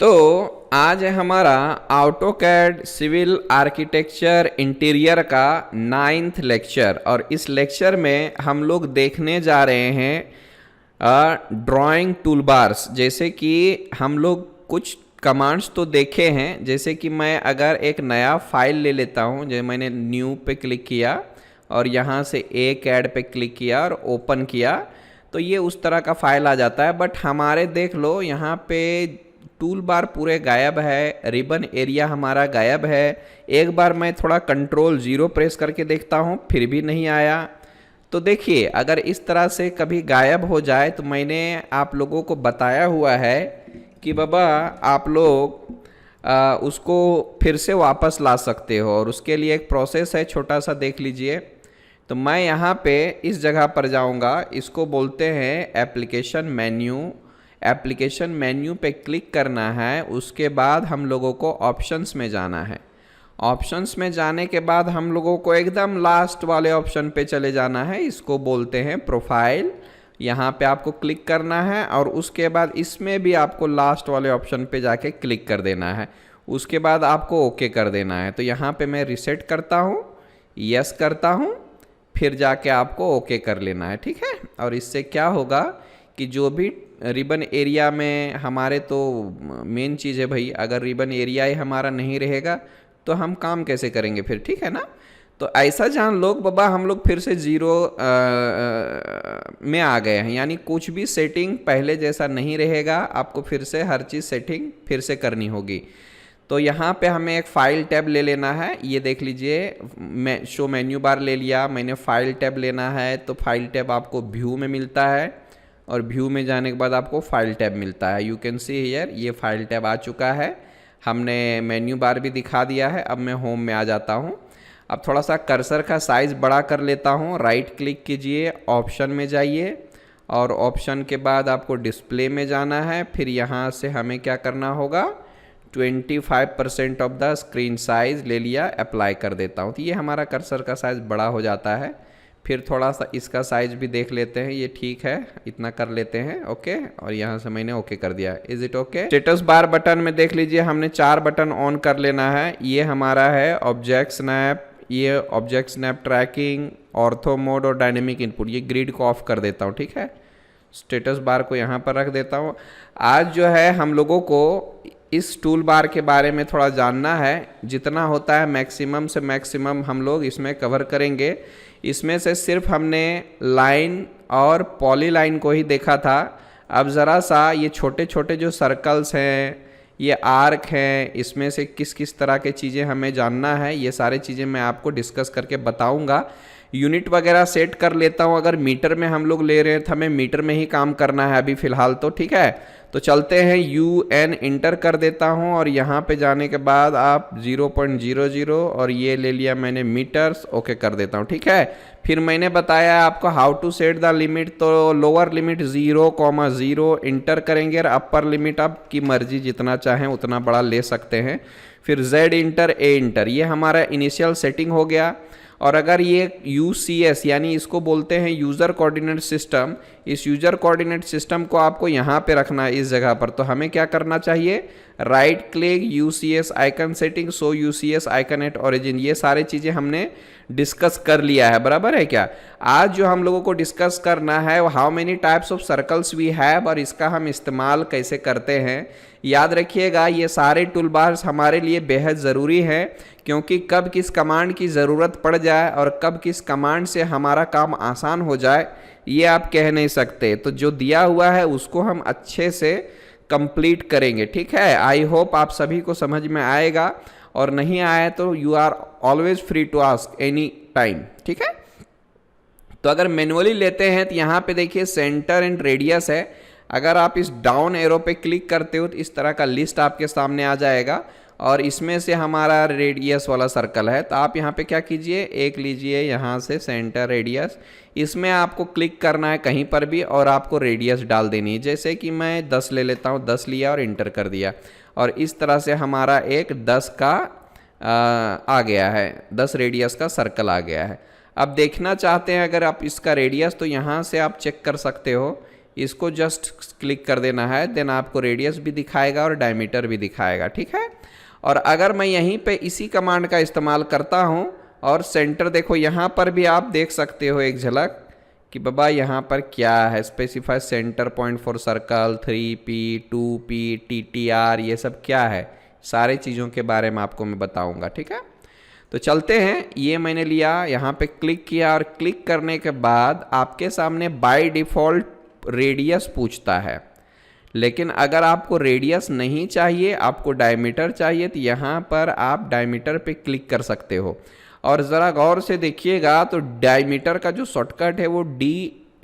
तो आज है हमारा ऑटोकैड सिविल आर्किटेक्चर इंटीरियर का 9th लेक्चर। और इस लेक्चर में हम लोग देखने जा रहे हैं ड्राइंग टूलबार्स। जैसे कि हम लोग कुछ कमांड्स तो देखे हैं, जैसे कि मैं अगर एक नया फाइल ले लेता हूं, जैसे मैंने न्यू पे क्लिक किया और यहाँ से ए कैड पे क्लिक किया और ओपन किया, तो ये उस तरह का फाइल आ जाता है। बट हमारे देख लो यहाँ पे टूल बार पूरे गायब है, रिबन एरिया हमारा गायब है। एक बार मैं थोड़ा कंट्रोल 0 प्रेस करके देखता हूँ, फिर भी नहीं आया। तो देखिए, अगर इस तरह से कभी गायब हो जाए तो मैंने आप लोगों को बताया हुआ है कि बाबा आप लोग उसको फिर से वापस ला सकते हो, और उसके लिए एक प्रोसेस है, छोटा सा देख लीजिए। तो मैं यहाँ पे इस जगह पर जाऊँगा, इसको बोलते हैं एप्लीकेशन मेन्यू। एप्लीकेशन मेन्यू पे क्लिक करना है, उसके बाद हम लोगों को ऑप्शंस में जाना है। ऑप्शंस में जाने के बाद हम लोगों को एकदम लास्ट वाले ऑप्शन पे चले जाना है, इसको बोलते हैं प्रोफाइल। यहाँ पे आपको क्लिक करना है और उसके बाद इसमें भी आपको लास्ट वाले ऑप्शन पे जाके क्लिक कर देना है। उसके बाद आपको ओके कर देना है। तो यहाँ पे मैं रिसेट करता हूँ, यस करता हूँ, फिर जाके आपको ओके कर लेना है, ठीक है। और इससे क्या होगा कि जो भी रिबन एरिया में हमारे, तो मेन चीज़ है भाई, अगर रिबन एरिया ही हमारा नहीं रहेगा तो हम काम कैसे करेंगे फिर, ठीक है ना। तो ऐसा जान लो बाबा, हम लोग फिर से 0 में आ गए हैं, यानी कुछ भी सेटिंग पहले जैसा नहीं रहेगा, आपको फिर से हर चीज़ सेटिंग फिर से करनी होगी। तो यहाँ पे हमें एक फ़ाइल टैब ले लेना है। ये देख लीजिए, मैं शो मेन्यू बार ले लिया, मैंने फ़ाइल टैब लेना है। तो फाइल टैब आपको व्यू में मिलता है, और व्यू में जाने के बाद आपको फाइल टैब मिलता है। यू कैन सी हियर, ये फाइल टैब आ चुका है। हमने मेन्यू बार भी दिखा दिया है। अब मैं होम में आ जाता हूँ। अब थोड़ा सा कर्सर का साइज़ बड़ा कर लेता हूँ। राइट क्लिक कीजिए, ऑप्शन में जाइए, और ऑप्शन के बाद आपको डिस्प्ले में जाना है। फिर यहाँ से हमें क्या करना होगा, 25% ऑफ द स्क्रीन साइज़ ले लिया, अप्लाई कर देता हूँ। तो ये हमारा कर्सर का साइज़ बड़ा हो जाता है। फिर थोड़ा सा इसका साइज़ भी देख लेते हैं, ये ठीक है, इतना कर लेते हैं, ओके। और यहाँ से मैंने ओके कर दिया। Is it okay. Status bar button में देख लीजिए, हमने 4 बटन ऑन कर लेना है। ये हमारा है ऑब्जेक्ट स्नैप, ये object snap tracking, ortho mode और डायनेमिक इनपुट। ये ग्रिड को ऑफ कर देता हूँ, ठीक है। स्टेटस बार को यहाँ पर रख देता हूँ। आज जो है हम लोगों को इस टूल बार के बारे में थोड़ा जानना है। जितना होता है मैक्सिमम से मैक्सिमम हम लोग इसमें कवर करेंगे। इसमें से सिर्फ हमने लाइन और पॉली लाइन को ही देखा था। अब ज़रा सा ये छोटे छोटे जो सर्कल्स हैं, ये आर्क हैं, इसमें से किस किस तरह के चीज़ें हमें जानना है, ये सारी चीज़ें मैं आपको डिस्कस करके बताऊंगा। यूनिट वगैरह सेट कर लेता हूँ। अगर मीटर में हम लोग ले रहे हैं तो हमें मीटर में ही काम करना है अभी फ़िलहाल, तो ठीक है। तो चलते हैं, UN इंटर कर देता हूँ, और यहाँ पे जाने के बाद आप 0.00 और ये ले लिया मैंने मीटर्स, ओके कर देता हूँ, ठीक है। फिर मैंने बताया आपको how to set the limit. तो लोअर लिमिट 0,0 इंटर करेंगे, और अपर लिमिट आपकी मर्जी जितना चाहें उतना बड़ा ले सकते हैं। फिर Z इंटर, A इंटर, ये हमारा इनिशियल सेटिंग हो गया। और अगर ये UCS यानी इसको बोलते हैं यूज़र कोऑर्डिनेट सिस्टम, इस यूज़र कोऑर्डिनेट सिस्टम को आपको यहाँ पे रखना है इस जगह पर। तो हमें क्या करना चाहिए, right click, UCS icon setting, so UCS icon at origin. ये सारी चीज़ें हमने डिस्कस कर लिया है, बराबर है क्या। आज जो हम लोगों को डिस्कस करना है वो how many types of circles we have, और इसका हम इस्तेमाल कैसे करते हैं। याद रखिएगा, ये सारे टूल बार्स हमारे लिए बेहद ज़रूरी हैं, क्योंकि कब किस कमांड की ज़रूरत पड़ जाए और कब किस कमांड से हमारा काम आसान हो जाए, ये आप कह नहीं सकते। तो जो दिया हुआ है उसको हम अच्छे से कंप्लीट करेंगे, ठीक है। आई होप आप सभी को समझ में आएगा, और नहीं आए तो you are always free to ask any time, ठीक है। तो अगर मैनुअली लेते हैं तो यहाँ पे देखिए सेंटर एंड रेडियस है। अगर आप इस डाउन एरो पे क्लिक करते हो तो इस तरह का लिस्ट आपके सामने आ जाएगा, और इसमें से हमारा रेडियस वाला सर्कल है। तो आप यहाँ पे क्या कीजिए, एक लीजिए यहाँ से सेंटर रेडियस, इसमें आपको क्लिक करना है कहीं पर भी, और आपको रेडियस डाल देनी है। जैसे कि मैं 10 ले लेता हूँ, 10 लिया और इंटर कर दिया, और इस तरह से हमारा एक 10 का आ गया है, 10 रेडियस का सर्कल आ गया है। अब देखना चाहते हैं अगर आप इसका रेडियस, तो यहाँ से आप चेक कर सकते हो। इसको जस्ट क्लिक कर देना है, देन आपको रेडियस भी दिखाएगा और डायमीटर भी दिखाएगा, ठीक है। और अगर मैं यहीं पे इसी कमांड का इस्तेमाल करता हूँ और सेंटर देखो, यहाँ पर भी आप देख सकते हो एक झलक कि बाबा यहाँ पर क्या है, specify centre point for circle 3P 2P TTR, ये सब क्या है, सारे चीज़ों के बारे में आपको मैं बताऊंगा, ठीक है। तो चलते हैं, ये मैंने लिया, यहाँ पे क्लिक किया और क्लिक करने के बाद आपके सामने बाय डिफ़ॉल्ट रेडियस पूछता है, लेकिन अगर आपको रेडियस नहीं चाहिए, आपको डायमीटर चाहिए, तो यहाँ पर आप डायमीटर पे क्लिक कर सकते हो। और ज़रा गौर से देखिएगा तो डायमीटर का जो शॉर्टकट है वो D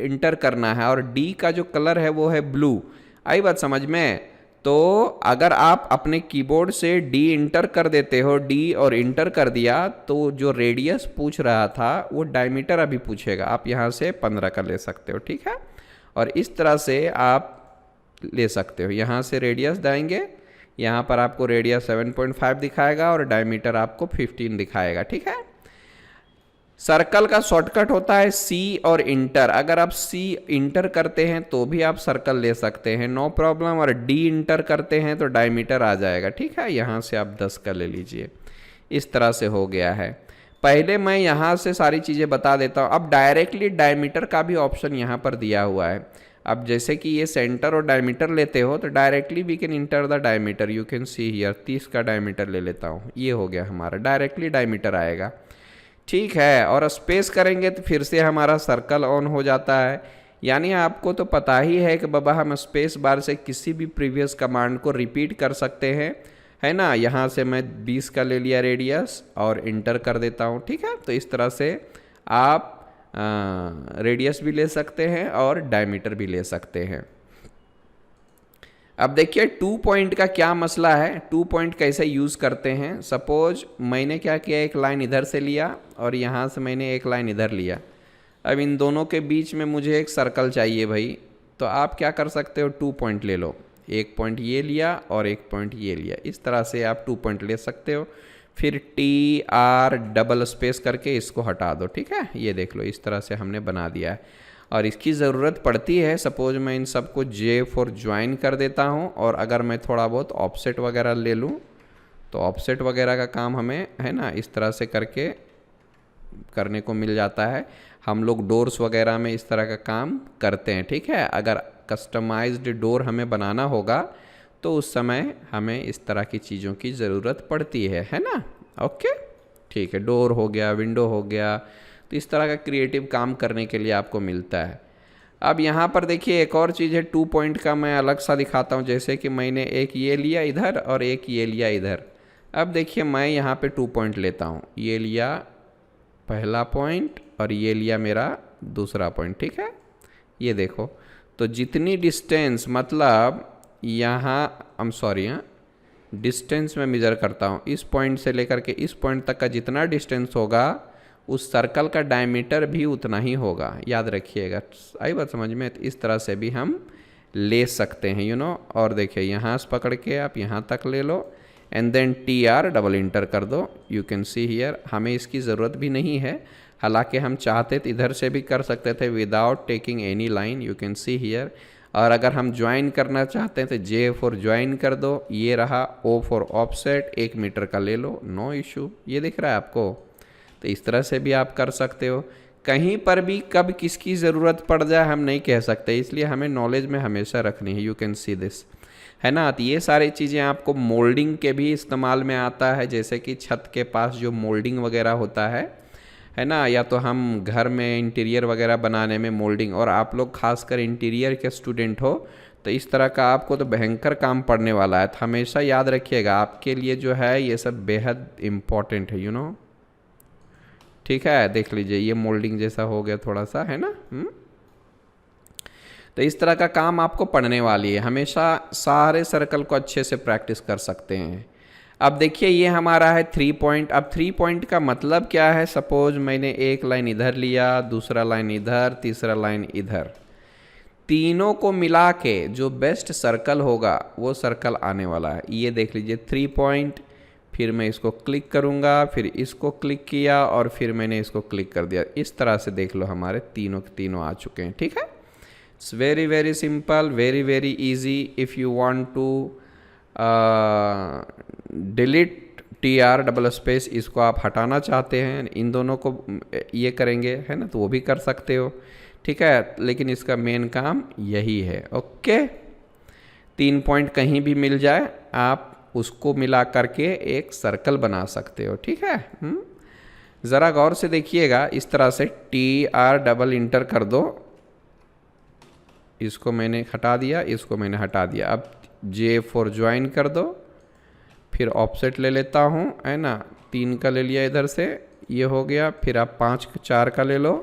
इंटर करना है और D का जो कलर है वो है ब्लू। आई बात समझ में? तो अगर आप अपने कीबोर्ड से D इंटर कर देते हो, D और इंटर कर दिया, तो जो रेडियस पूछ रहा था वो डायमीटर अभी पूछेगा। आप यहाँ से 15 का ले सकते हो, ठीक है। और इस तरह से आप ले सकते हो, यहाँ से रेडियस देंगे, यहाँ पर आपको रेडियस 7.5 दिखाएगा और डायमीटर आपको 15 दिखाएगा, ठीक है। सर्कल का शॉर्टकट होता है C और इंटर। अगर आप C इंटर करते हैं तो भी आप सर्कल ले सकते हैं, नो प्रॉब्लम, और D इंटर करते हैं तो डायमीटर आ जाएगा, ठीक है। यहाँ से आप 10 का ले लीजिए, इस तरह से हो गया है। पहले मैं यहाँ से सारी चीज़ें बता देता हूँ। अब डायरेक्टली डायमीटर का भी ऑप्शन यहाँ पर दिया हुआ है। अब जैसे कि ये सेंटर और डायमीटर लेते हो तो directly we can enter the diameter, you can see here 30 का डायमीटर ले लेता हूँ, ये हो गया हमारा, डायरेक्टली डायमीटर आएगा, ठीक है। और स्पेस करेंगे तो फिर से हमारा सर्कल ऑन हो जाता है। यानी आपको तो पता ही है कि बाबा हम स्पेस बार से किसी भी प्रीवियस कमांड को रिपीट कर सकते हैं, है ना। यहाँ से मैं 20 का ले लिया रेडियस और इंटर कर देता हूँ, ठीक है। तो इस तरह से आप रेडियस भी ले सकते हैं और डायमीटर भी ले सकते हैं। अब देखिए 2 पॉइंट का क्या मसला है, 2 पॉइंट कैसे यूज़ करते हैं। सपोज मैंने क्या किया, एक लाइन इधर से लिया और यहाँ से मैंने एक लाइन इधर लिया। अब इन दोनों के बीच में मुझे एक सर्कल चाहिए भाई, तो आप क्या कर सकते हो, 2 पॉइंट ले लो, एक पॉइंट ये लिया और एक पॉइंट ये लिया, इस तरह से आप 2 पॉइंट ले सकते हो। फिर TR डबल स्पेस करके इसको हटा दो, ठीक है। ये देख लो, इस तरह से हमने बना दिया है। और इसकी ज़रूरत पड़ती है, सपोज मैं इन सबको J फॉर ज्वाइन कर देता हूँ, और अगर मैं थोड़ा बहुत ऑफसेट वगैरह ले लूँ तो ऑफसेट वगैरह का काम हमें, है ना, इस तरह से करके करने को मिल जाता है। हम लोग डोर्स वगैरह में इस तरह का काम करते हैं, ठीक है। अगर कस्टमाइज्ड डोर हमें बनाना होगा तो उस समय हमें इस तरह की चीज़ों की ज़रूरत पड़ती है ना। ओके, ठीक है, डोर हो गया, विंडो हो गया, तो इस तरह का क्रिएटिव काम करने के लिए आपको मिलता है। अब यहाँ पर देखिए एक और चीज़ है, 2 पॉइंट का मैं अलग सा दिखाता हूँ। जैसे कि मैंने एक ये लिया इधर और एक ये लिया इधर। अब देखिए मैं यहाँ पे 2 पॉइंट लेता हूँ, ये लिया पहला पॉइंट और ये लिया मेरा दूसरा पॉइंट, ठीक है। ये देखो, तो जितनी डिस्टेंस, मतलब यहाँ डिस्टेंस में मेज़र करता हूँ, इस पॉइंट से लेकर के इस पॉइंट तक का जितना डिस्टेंस होगा उस सर्कल का डायमीटर भी उतना ही होगा, याद रखिएगा। आई बात समझ में? तो इस तरह से भी हम ले सकते हैं, यू नो। और देखिए यहाँ से पकड़ के आप यहाँ तक ले लो and then TR double enter कर दो, यू कैन सी हियर। हमें इसकी ज़रूरत भी नहीं है, हालांकि हम चाहते तो इधर से भी कर सकते थे without taking any line, you can see here. और अगर हम ज्वाइन करना चाहते हैं तो J फॉर ज्वाइन कर दो, ये रहा। O फॉर ऑफसेट 1 मीटर का ले लो, नो इशू। ये दिख रहा है आपको? तो इस तरह से भी आप कर सकते हो। कहीं पर भी कब किसकी ज़रूरत पड़ जाए हम नहीं कह सकते, इसलिए हमें नॉलेज में हमेशा रखनी है। यू कैन सी दिस, है ना। तो ये सारी चीज़ें आपको मोल्डिंग के भी इस्तेमाल में आता है, जैसे कि छत के पास जो मोल्डिंग वगैरह होता है ना, या तो हम घर में इंटीरियर वगैरह बनाने में मोल्डिंग, और आप लोग खासकर इंटीरियर के स्टूडेंट हो तो इस तरह का आपको तो भयंकर काम पड़ने वाला है। तो हमेशा याद रखिएगा, आपके लिए जो है ये सब बेहद इम्पॉर्टेंट है, यू नो, ठीक है। देख लीजिए ये मोल्डिंग जैसा हो गया थोड़ा सा, है ना। तो इस तरह का काम आपको पढ़ने वाली है। हमेशा सारे सर्कल को अच्छे से प्रैक्टिस कर सकते हैं। अब देखिए ये हमारा है 3 पॉइंट। अब 3 पॉइंट का मतलब क्या है, सपोज मैंने एक लाइन इधर लिया, दूसरा लाइन इधर, तीसरा लाइन इधर, तीनों को मिला के जो बेस्ट सर्कल होगा वो सर्कल आने वाला है। ये देख लीजिए 3 पॉइंट, फिर मैं इसको क्लिक करूँगा, फिर इसको क्लिक किया और फिर मैंने इसको क्लिक कर दिया। इस तरह से देख लो हमारे तीनों के तीनों आ चुके हैं, ठीक है। It's very simple, very easy. If you want to delete TR double space, इसको आप हटाना चाहते हैं, इन दोनों को ये करेंगे है ना, तो वो भी कर सकते हो, ठीक है। लेकिन इसका मेन काम यही है। ओके, 3 पॉइंट कहीं भी मिल जाए आप उसको मिला करके एक सर्कल बना सकते हो, ठीक है। ज़रा गौर से देखिएगा, इस तरह से TR डबल इंटर कर दो, इसको मैंने हटा दिया, इसको मैंने हटा दिया। अब J4 ज्वाइन कर दो, फिर ऑफसेट ले लेता हूँ, है ना, 3 का ले लिया इधर से, ये हो गया। फिर आप 4 का ले लो,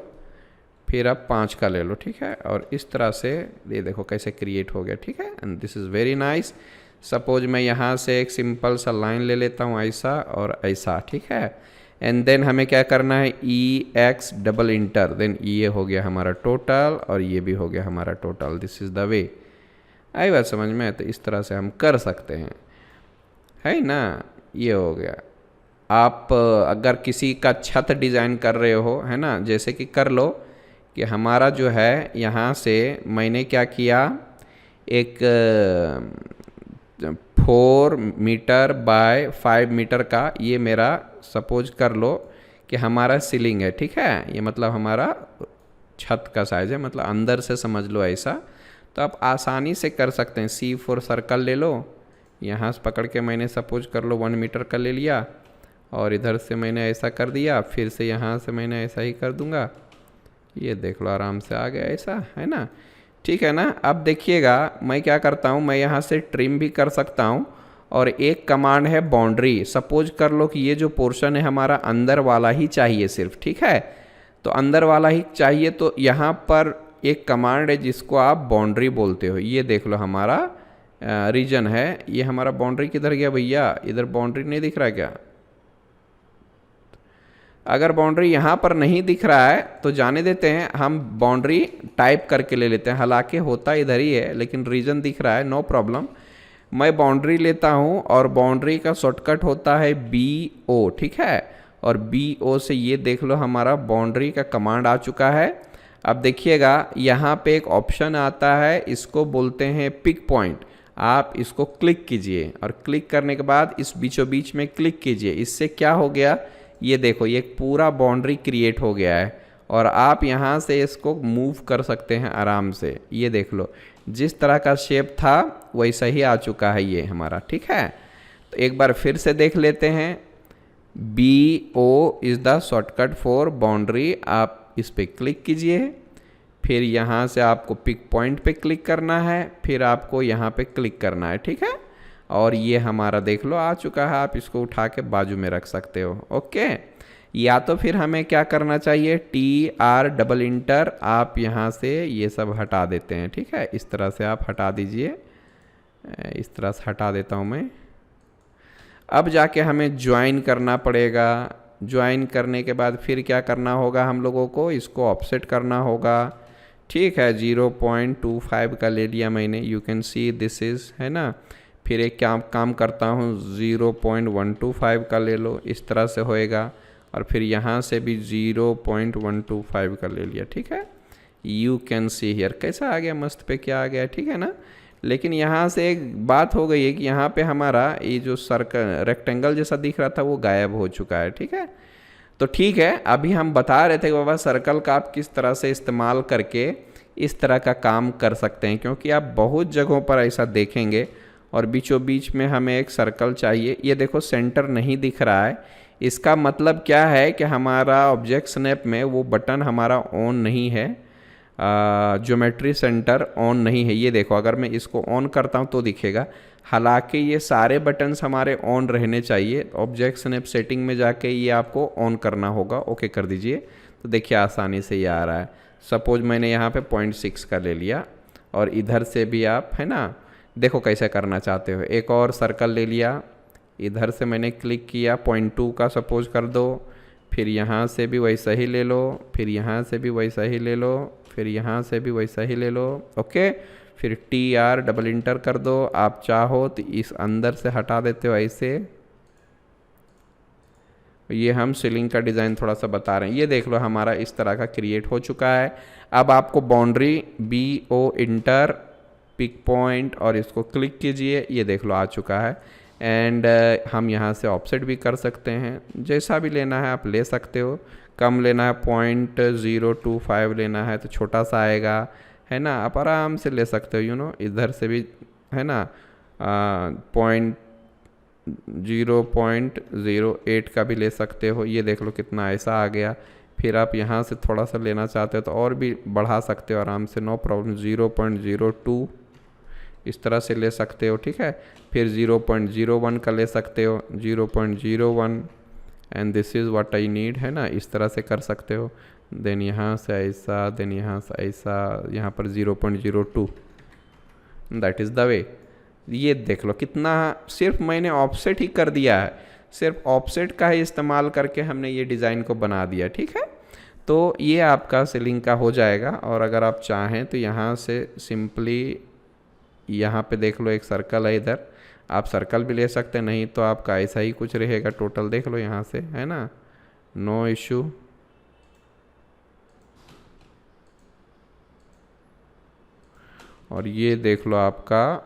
फिर आप 5 का ले लो, ठीक है। और इस तरह से ये देखो कैसे क्रिएट हो गया, ठीक है। And this is very nice. Suppose मैं यहाँ से एक सिंपल सा लाइन ले लेता हूँ, ऐसा और ऐसा, ठीक है। एंड देन हमें क्या करना है, EX डबल इंटर, देन ये हो गया हमारा टोटल और ये भी हो गया हमारा total. This is the way. आई बात समझ में? तो इस तरह से हम कर सकते हैं, है ना। ये हो गया। आप अगर किसी का छत डिज़ाइन कर रहे हो, है ना, जैसे कि कर लो कि हमारा जो है यहाँ से मैंने क्या किया, एक 4 मीटर बाय 5 मीटर का ये मेरा सपोज कर लो कि हमारा सीलिंग है, ठीक है। ये मतलब हमारा छत का साइज़ है, मतलब अंदर से समझ लो ऐसा। तो आप आसानी से कर सकते हैं। C4 सर्कल ले लो, यहाँ से पकड़ के मैंने सपोज कर लो 1 मीटर का ले लिया, और इधर से मैंने ऐसा कर दिया, फिर से यहाँ से मैंने ऐसा ही कर दूंगा। ये देख लो आराम से आ गया, ऐसा है ना, ठीक है ना। अब देखिएगा मैं क्या करता हूँ, मैं यहाँ से ट्रिम भी कर सकता हूँ, और एक कमांड है बाउंड्री। सपोज कर लो कि ये जो पोर्शन है हमारा अंदर वाला ही चाहिए सिर्फ, ठीक है। तो अंदर वाला ही चाहिए, तो यहाँ पर एक कमांड है जिसको आप बाउंड्री बोलते हो। ये देख लो हमारा रीजन है। ये हमारा बाउंड्री किधर गया भैया? इधर बाउंड्री नहीं दिख रहा क्या? अगर बाउंड्री यहाँ पर नहीं दिख रहा है तो जाने देते हैं, हम बाउंड्री टाइप करके ले लेते हैं। हालांकि होता इधर ही है, लेकिन रीजन दिख रहा है, नो प्रॉब्लम। मैं बाउंड्री लेता हूँ और बाउंड्री का शॉर्टकट होता है BO, ठीक है। और BO से ये देख लो हमारा बाउंड्री का कमांड आ चुका है। अब देखिएगा यहाँ पे एक ऑप्शन आता है, इसको बोलते हैं पिक पॉइंट। आप इसको क्लिक कीजिए और क्लिक करने के बाद इस बीचों बीच में क्लिक कीजिए। इससे क्या हो गया, ये देखो ये पूरा बाउंड्री क्रिएट हो गया है, और आप यहाँ से इसको मूव कर सकते हैं आराम से। ये देख लो जिस तरह का शेप था वैसा ही आ चुका है ये हमारा, ठीक है। तो एक बार फिर से देख लेते हैं। BO is the shortcut for boundary. आप इस पर क्लिक कीजिए, फिर यहाँ से आपको पिक पॉइंट पे क्लिक करना है, फिर आपको यहाँ पे क्लिक करना है, ठीक है। और ये हमारा देख लो आ चुका है। आप इसको उठा के बाजू में रख सकते हो, ओके। या तो फिर हमें क्या करना चाहिए, TR डबल इंटर, आप यहाँ से ये सब हटा देते हैं, ठीक है। इस तरह से आप हटा दीजिए, इस तरह से हटा देता हूँ मैं। अब जाके हमें ज्वाइन करना पड़ेगा। ज्वाइन करने के बाद फिर क्या करना होगा हम लोगों को, इसको ऑफसेट करना होगा, ठीक है। 0.25 का ले लिया मैंने, you can see this is, है ना। फिर एक काम करता हूँ, 0.125 का ले लो, इस तरह से होएगा। और फिर यहाँ से भी 0.125 का ले लिया, ठीक है। यू कैन सी हियर कैसा आ गया, मस्त पे क्या आ गया, ठीक है ना। लेकिन यहाँ से एक बात हो गई है कि यहाँ पे हमारा ये जो सर्कल रेक्टेंगल जैसा दिख रहा था वो गायब हो चुका है, ठीक है। तो ठीक है, अभी हम बता रहे थे कि बाबा सर्कल का आप किस तरह से इस्तेमाल करके इस तरह का काम कर सकते हैं, क्योंकि आप बहुत जगहों पर ऐसा देखेंगे। और बीचों बीच में हमें एक सर्कल चाहिए। ये देखो सेंटर नहीं दिख रहा है, इसका मतलब क्या है कि हमारा ऑब्जेक्ट स्नैप में वो बटन हमारा ऑन नहीं है, ज्योमेट्री सेंटर ऑन नहीं है। ये देखो अगर मैं इसको ऑन करता हूँ तो दिखेगा, हालांकि ये सारे बटन्स हमारे ऑन रहने चाहिए। ऑब्जेक्ट स्नैप सेटिंग में जाके ये आपको ऑन करना होगा, ओके कर दीजिए। तो देखिए आसानी से ये आ रहा है। सपोज मैंने यहाँ पे 0.6 का ले लिया, और इधर से भी आप, है ना, देखो कैसे करना चाहते हो। एक और सर्कल ले लिया, इधर से मैंने क्लिक किया, 0.2 का सपोज कर दो, फिर यहाँ से भी वैसा ही ले लो, फिर यहाँ से भी वैसा ही ले लो, फिर यहाँ से भी वैसा ही ले लो, ओके। फिर TR डबल इंटर कर दो। आप चाहो तो इस अंदर से हटा देते हो ऐसे, ये हम सीलिंग का डिज़ाइन थोड़ा सा बता रहे हैं। ये देख लो हमारा इस तरह का क्रिएट हो चुका है। अब आपको boundary BO enter pick point और इसको क्लिक कीजिए, ये देख लो आ चुका है। एंड हम यहाँ से ऑफसेट भी कर सकते हैं, जैसा भी लेना है आप ले सकते हो। कम लेना है 0.025 लेना है तो छोटा सा आएगा, है ना, आप आराम से ले सकते हो। इधर से भी है ना 0.08 का भी ले सकते हो। ये देख लो कितना ऐसा आ गया। फिर आप यहाँ से थोड़ा सा लेना चाहते हो तो और भी बढ़ा सकते हो आराम से, नो प्रॉब्लम। 0.02 इस तरह से ले सकते हो, ठीक है। फिर 0.01 का ले सकते हो, 0.01 and this is what I need, है ना, इस तरह से कर सकते हो। देन यहाँ से ऐसा, देन यहाँ से ऐसा, यहाँ पर 0.02, दैट इज़ द वे। ये देख लो कितना, सिर्फ मैंने ऑफसेट ही कर दिया है, सिर्फ ऑफसेट का ही इस्तेमाल करके हमने ये डिज़ाइन को बना दिया, ठीक है। तो ये आपका सीलिंग का हो जाएगा। और अगर आप चाहें तो यहाँ से सिंपली यहाँ पे देख लो एक सर्कल है, इधर आप सर्कल भी ले सकते हैं, नहीं तो आपका ऐसा ही कुछ रहेगा टोटल। देख लो यहाँ से, है ना, नो इशू। और ये देख लो आपका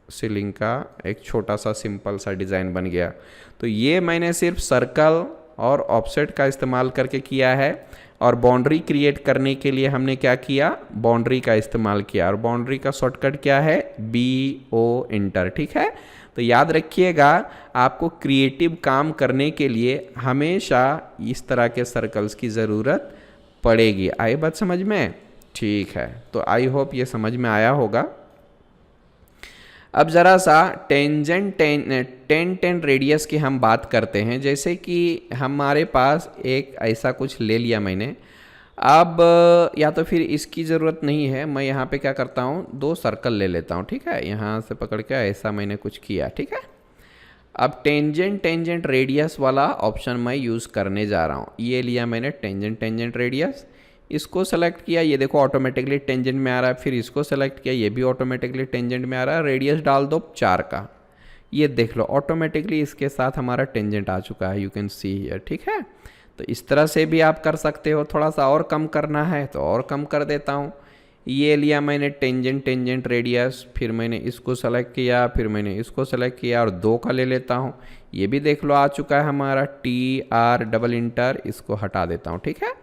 सीलिंग का एक छोटा सा सिंपल सा डिज़ाइन बन गया। तो ये मैंने सिर्फ सर्कल और ऑफसेट का इस्तेमाल करके किया है। और बाउंड्री क्रिएट करने के लिए हमने क्या किया, बाउंड्री का इस्तेमाल किया। और बाउंड्री का शॉर्टकट क्या है, BO इंटर, ठीक है। तो याद रखिएगा, आपको क्रिएटिव काम करने के लिए हमेशा इस तरह के सर्कल्स की ज़रूरत पड़ेगी। आई बात समझ में? ठीक है, तो आई होप ये समझ में आया होगा। अब ज़रा सा टेंजेंट 10 रेडियस की हम बात करते हैं। जैसे कि हमारे पास एक ऐसा कुछ ले लिया मैंने, अब या तो फिर इसकी ज़रूरत नहीं है, मैं यहाँ पे क्या करता हूँ, 2 सर्कल ले लेता हूँ, ठीक है। यहाँ से पकड़ के ऐसा मैंने कुछ किया, ठीक है। अब टेंजेंट रेडियस वाला ऑप्शन मैं यूज़ करने जा रहा हूँ। ये लिया मैंने टेंजेंट रेडियस, इसको सेलेक्ट किया, ये देखो ऑटोमेटिकली टेंजेंट में आ रहा है। फिर इसको सेलेक्ट किया, ये भी ऑटोमेटिकली टेंजेंट में आ रहा है। रेडियस डाल दो 4 का, ये देख लो ऑटोमेटिकली इसके साथ हमारा टेंजेंट आ चुका है, यू कैन सी हियर, ठीक है। तो इस तरह से भी आप कर सकते हो। थोड़ा सा और कम करना है तो और कम कर देता हूँ। ये लिया मैंने टेंजेंट रेडियस, फिर मैंने इसको सेलेक्ट किया, फिर मैंने इसको सेलेक्ट किया और 2 का ले लेता हूँ। ये भी देख लो आ चुका है हमारा, TR डबल इंटर, इसको हटा देता हूँ, ठीक है।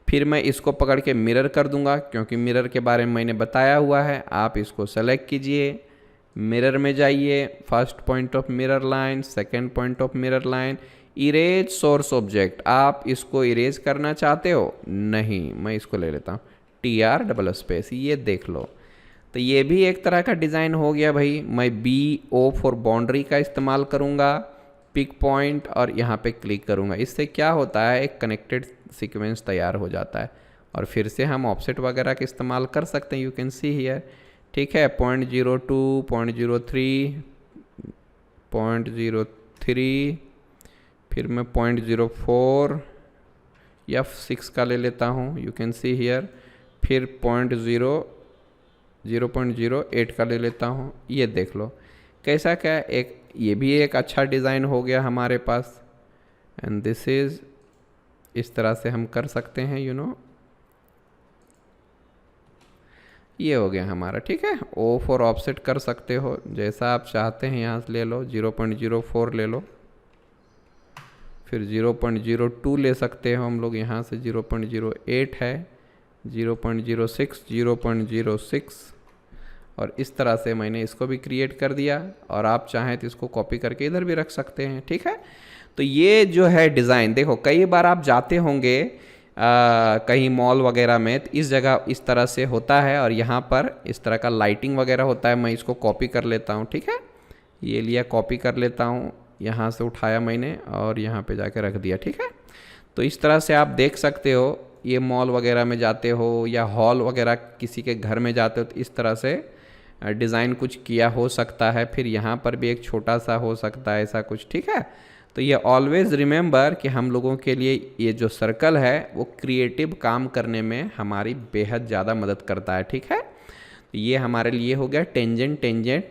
फिर मैं इसको पकड़ के मिरर कर दूंगा, क्योंकि मिरर के बारे में मैंने बताया हुआ है। आप इसको सेलेक्ट कीजिए, मिरर में जाइए, first point of mirror line, second point of mirror line, erase source object. आप इसको इरेज करना चाहते हो? नहीं, मैं इसको ले लेता हूँ, TR डबल स्पेस, ये देख लो। तो ये भी एक तरह का डिज़ाइन हो गया भाई। मैं BO फॉर बाउंड्री का इस्तेमाल करूँगा, पिक पॉइंट, और यहाँ पे क्लिक करूँगा। इससे क्या होता है, एक कनेक्टेड सीक्वेंस तैयार हो जाता है। और फिर से हम ऑफसेट वगैरह का इस्तेमाल कर सकते हैं, यू कैन सी हियर, ठीक है। 0.02, 0.03, 0.03, फिर मैं 0.04 या 6 का ले लेता हूँ, यू कैन सी हियर। फिर 0.08 का ले लेता हूँ। ये देख लो कैसा क्या, एक ये भी एक अच्छा डिज़ाइन हो गया हमारे पास। एंड दिस इज़, इस तरह से हम कर सकते हैं, ये हो गया हमारा, ठीक है। O फॉर ऑफसेट कर सकते हो, जैसा आप चाहते हैं यहाँ से ले लो, 0.04 ले लो, फिर 0.02 ले सकते हो हम लोग यहाँ से, 0.08 है, 0.06, 0.06, और इस तरह से मैंने इसको भी क्रिएट कर दिया। और आप चाहें तो इसको कॉपी करके इधर भी रख सकते हैं, ठीक है। तो ये जो है डिज़ाइन, देखो कई बार आप जाते होंगे कहीं मॉल वगैरह में, तो इस जगह इस तरह से होता है और यहाँ पर इस तरह का लाइटिंग वगैरह होता है। मैं इसको कॉपी कर लेता हूँ, ठीक है। ये लिया, कॉपी कर लेता हूँ, यहाँ से उठाया मैंने और यहाँ पे जाके रख दिया, ठीक है। तो इस तरह से आप देख सकते हो, ये मॉल वगैरह में जाते हो या हॉल वगैरह किसी के घर में जाते हो तो इस तरह से डिज़ाइन कुछ किया हो सकता है। फिर यहाँ पर भी एक छोटा सा हो सकता है ऐसा कुछ, ठीक है। तो ये ऑलवेज़ रिमेंबर कि हम लोगों के लिए ये जो सर्कल है वो क्रिएटिव काम करने में हमारी बेहद ज़्यादा मदद करता है, ठीक है। तो ये हमारे लिए हो गया टेंजेंट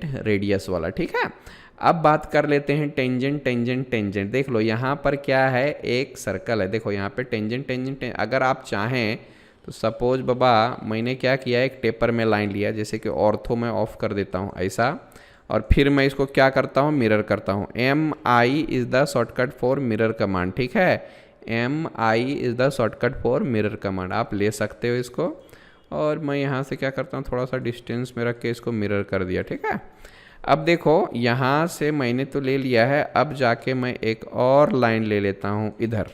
रेडियस वाला, ठीक है। अब बात कर लेते हैं टेंजेंट टेंजेंट टेंजेंट। देख लो यहाँ पर क्या है, एक सर्कल है, देखो यहाँ पे टेंजेंट टेंजेंट। अगर आप चाहें तो सपोज बाबा मैंने क्या किया, एक टेपर में लाइन लिया, जैसे कि ऑर्थो में ऑफ कर देता हूँ ऐसा, और फिर मैं इसको क्या करता हूँ, मिरर करता हूँ। MI is the shortcut for mirror command, ठीक है। MI is the shortcut for mirror command, आप ले सकते हो इसको। और मैं यहाँ से क्या करता हूँ, थोड़ा सा डिस्टेंस में रख के इसको मिरर कर दिया, ठीक है। अब देखो यहाँ से मैंने तो ले लिया है, अब जाके मैं एक और लाइन ले लेता हूँ इधर।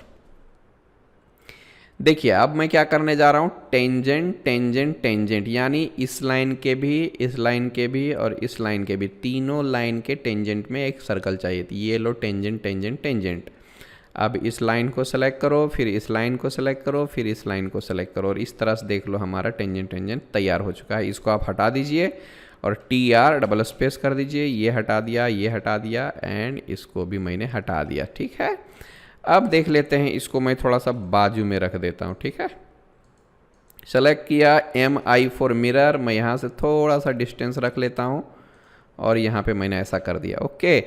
देखिए अब मैं क्या करने जा रहा हूँ, टेंजेंट टेंजेंट टेंजेंट, यानी इस लाइन के भी, इस लाइन के भी और इस लाइन के भी, तीनों लाइन के टेंजेंट में एक सर्कल चाहिए थी। ये लो टेंजेंट टेंजेंट टेंजेंट। अब इस लाइन को सेलेक्ट करो, फिर इस लाइन को सेलेक्ट करो, फिर इस लाइन को सेलेक्ट करो, और इस तरह से देख लो हमारा टेंजेंट टेंजेंट तैयार हो चुका है। इसको आप हटा दीजिए और TR डबल स्पेस कर दीजिए, ये हटा दिया, ये हटा दिया, एंड इसको भी मैंने हटा दिया, ठीक है। अब देख लेते हैं, इसको मैं थोड़ा सा बाजू में रख देता हूँ, ठीक है। सेलेक्ट किया MI फॉर मिरर, मैं यहाँ से थोड़ा सा डिस्टेंस रख लेता हूँ और यहाँ पे मैंने ऐसा कर दिया, ओके।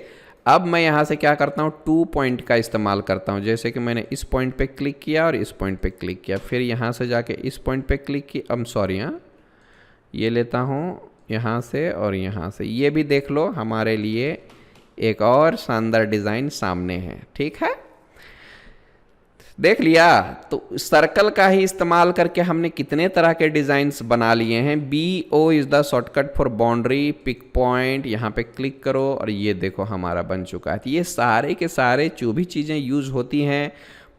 अब मैं यहाँ से क्या करता हूँ, 2 पॉइंट का इस्तेमाल करता हूँ। जैसे कि मैंने इस पॉइंट पे क्लिक किया और इस पॉइंट पे क्लिक किया, फिर यहाँ से जाके इस पॉइंट पे क्लिक किया, सॉरी हाँ, ये लेता हूँ यहाँ से और यहाँ से। ये भी देख लो हमारे लिए एक और शानदार डिज़ाइन सामने है, ठीक है। देख लिया, तो सर्कल का ही इस्तेमाल करके हमने कितने तरह के डिज़ाइंस बना लिए हैं। BO is the shortcut for boundary, pick point, यहाँ पे क्लिक करो और ये देखो हमारा बन चुका है। तो ये सारे के सारे जो भी चीज़ें यूज़ होती हैं,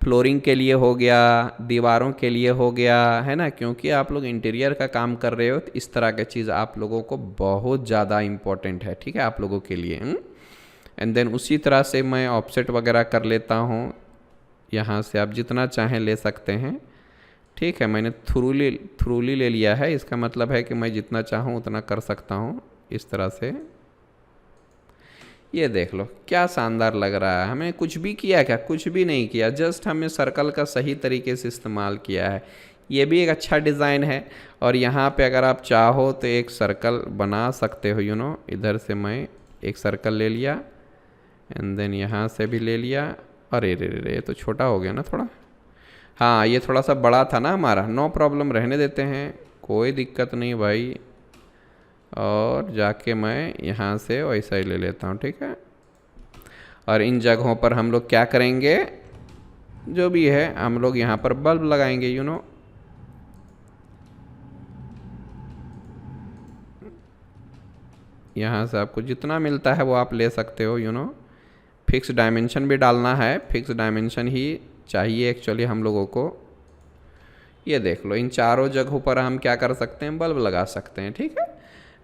फ्लोरिंग के लिए हो गया, दीवारों के लिए हो गया, है ना, क्योंकि आप लोग इंटीरियर का काम कर रहे हो, तो इस तरह की चीज़ आप लोगों को बहुत ज़्यादा इम्पोर्टेंट है, ठीक है, आप लोगों के लिए। एंड देन उसी तरह से मैं ऑफसेट वगैरह कर लेता हूँ, यहाँ से आप जितना चाहें ले सकते हैं, ठीक है। मैंने थ्रूली ले लिया है, इसका मतलब है कि मैं जितना चाहूँ उतना कर सकता हूँ इस तरह से। ये देख लो क्या शानदार लग रहा है। हमें कुछ भी किया क्या, कुछ भी नहीं किया, जस्ट हमें सर्कल का सही तरीके से इस्तेमाल किया है। ये भी एक अच्छा डिज़ाइन है। और यहाँ पे अगर आप चाहो तो एक सर्कल बना सकते हो, इधर से मैं एक सर्कल ले लिया, एंड देन यहाँ से भी ले लिया। अरे रे रे ये तो छोटा हो गया ना थोड़ा, हाँ ये थोड़ा सा बड़ा था ना हमारा, नो प्रॉब्लम, रहने देते हैं, कोई दिक्कत नहीं भाई। और जाके मैं यहाँ से वैसा ही ले लेता हूँ, ठीक है। और इन जगहों पर हम लोग क्या करेंगे, जो भी है हम लोग यहाँ पर बल्ब लगाएंगे, यहाँ से आपको जितना मिलता है वो आप ले सकते हो, फिक्स डायमेंशन भी डालना है, फिक्स डायमेंशन ही चाहिए एक्चुअली हम लोगों को। ये देख लो इन चारों जगहों पर हम क्या कर सकते हैं, बल्ब लगा सकते हैं, ठीक है।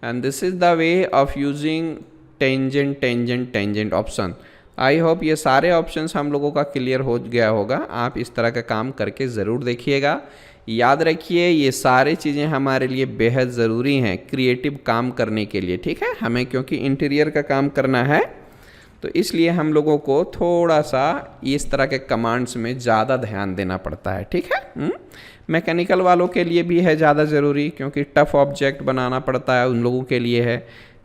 And this is the way of using tangent tangent tangent option. I hope ये सारे ऑप्शंस हम लोगों का क्लियर हो गया होगा। आप इस तरह का काम करके ज़रूर देखिएगा। याद रखिए ये सारी चीज़ें हमारे लिए बेहद ज़रूरी हैं क्रिएटिव काम करने के लिए, ठीक है। हमें क्योंकि इंटीरियर का काम करना है, तो इसलिए हम लोगों को थोड़ा सा इस तरह के कमांड्स में ज़्यादा ध्यान देना पड़ता है, ठीक है। मैकेनिकल वालों के लिए भी है ज़्यादा ज़रूरी, क्योंकि टफ ऑब्जेक्ट बनाना पड़ता है, उन लोगों के लिए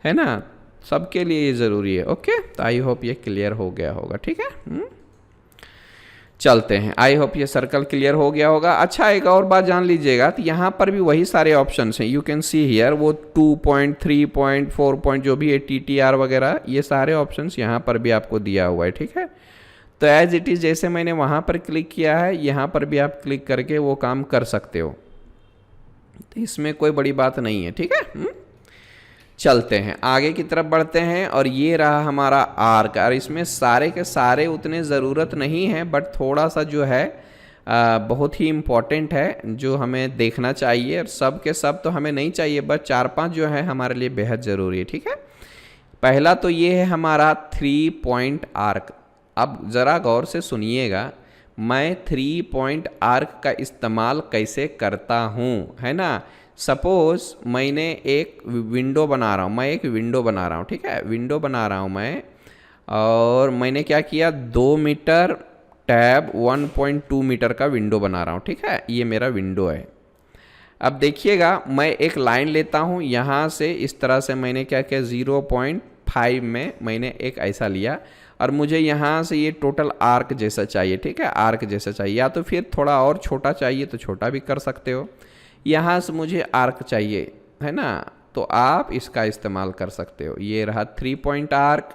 है ना, सबके लिए ये ज़रूरी है। ओके, तो आई होप ये क्लियर हो गया होगा, ठीक है। चलते हैं, आई होप ये सर्कल क्लियर हो गया होगा। अच्छा एक और बात जान लीजिएगा, तो यहाँ पर भी वही सारे ऑप्शंस हैं, यू कैन सी हियर, वो 2 पॉइंट 3 पॉइंट 4 पॉइंट जो भी है, TTR वगैरह, ये सारे ऑप्शंस यहाँ पर भी आपको दिया हुआ है, ठीक है। तो एज इट इज़ जैसे मैंने वहाँ पर क्लिक किया है, यहाँ पर भी आप क्लिक करके वो काम कर सकते हो, तो इसमें कोई बड़ी बात नहीं है, ठीक है। चलते हैं आगे की तरफ बढ़ते हैं। और ये रहा हमारा आर्क, और इसमें सारे के सारे उतने ज़रूरत नहीं है, बट थोड़ा सा जो है बहुत ही इम्पॉर्टेंट है, जो हमें देखना चाहिए। और सब के सब तो हमें नहीं चाहिए, बट 4-5 जो है हमारे लिए बेहद ज़रूरी है, ठीक है। पहला तो ये है हमारा 3 पॉइंट आर्क। अब ज़रा गौर से सुनिएगा, मैं 3 पॉइंट आर्क का इस्तेमाल कैसे करता हूँ, है ना। सपोज़ मैंने एक विंडो बना रहा हूँ, मैं एक विंडो बना रहा हूँ, ठीक है, विंडो बना रहा हूँ मैं, और मैंने क्या किया, 2 मीटर टैब 1.2 मीटर का विंडो बना रहा हूँ, ठीक है, ये मेरा विंडो है। अब देखिएगा मैं एक लाइन लेता हूँ, यहाँ से इस तरह से मैंने क्या किया, 5 में मैंने एक ऐसा लिया और मुझे यहाँ से ये टोटल आर्क जैसा चाहिए, ठीक है, आर्क जैसा चाहिए, या तो फिर थोड़ा और छोटा चाहिए तो छोटा भी कर सकते हो। यहाँ से मुझे आर्क चाहिए, है ना, तो आप इसका इस्तेमाल कर सकते हो। ये रहा 3 पॉइंट आर्क,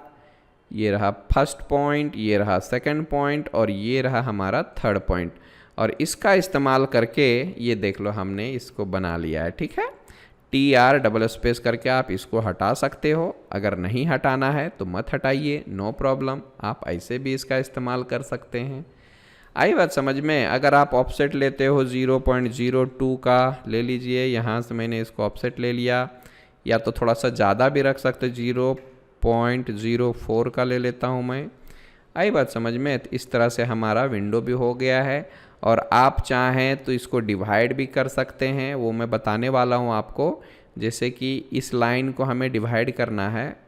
ये रहा फर्स्ट पॉइंट, ये रहा सेकंड पॉइंट और ये रहा हमारा थर्ड पॉइंट, और इसका इस्तेमाल करके ये देख लो हमने इसको बना लिया है, ठीक है। TR डबल स्पेस करके आप इसको हटा सकते हो, अगर नहीं हटाना है तो मत हटाइए, नो प्रॉब्लम, आप ऐसे भी इसका इस्तेमाल कर सकते हैं। आई बात समझ में। अगर आप ऑफसेट लेते हो 0.02 का ले लीजिए, यहाँ से मैंने इसको ऑफसेट ले लिया, या तो थोड़ा सा ज़्यादा भी रख सकते, 0.04 का ले लेता हूँ मैं। आई बात समझ में। इस तरह से हमारा विंडो भी हो गया है, और आप चाहें तो इसको डिवाइड भी कर सकते हैं, वो मैं बताने वाला हूँ आपको। जैसे कि इस लाइन को हमें डिवाइड करना है,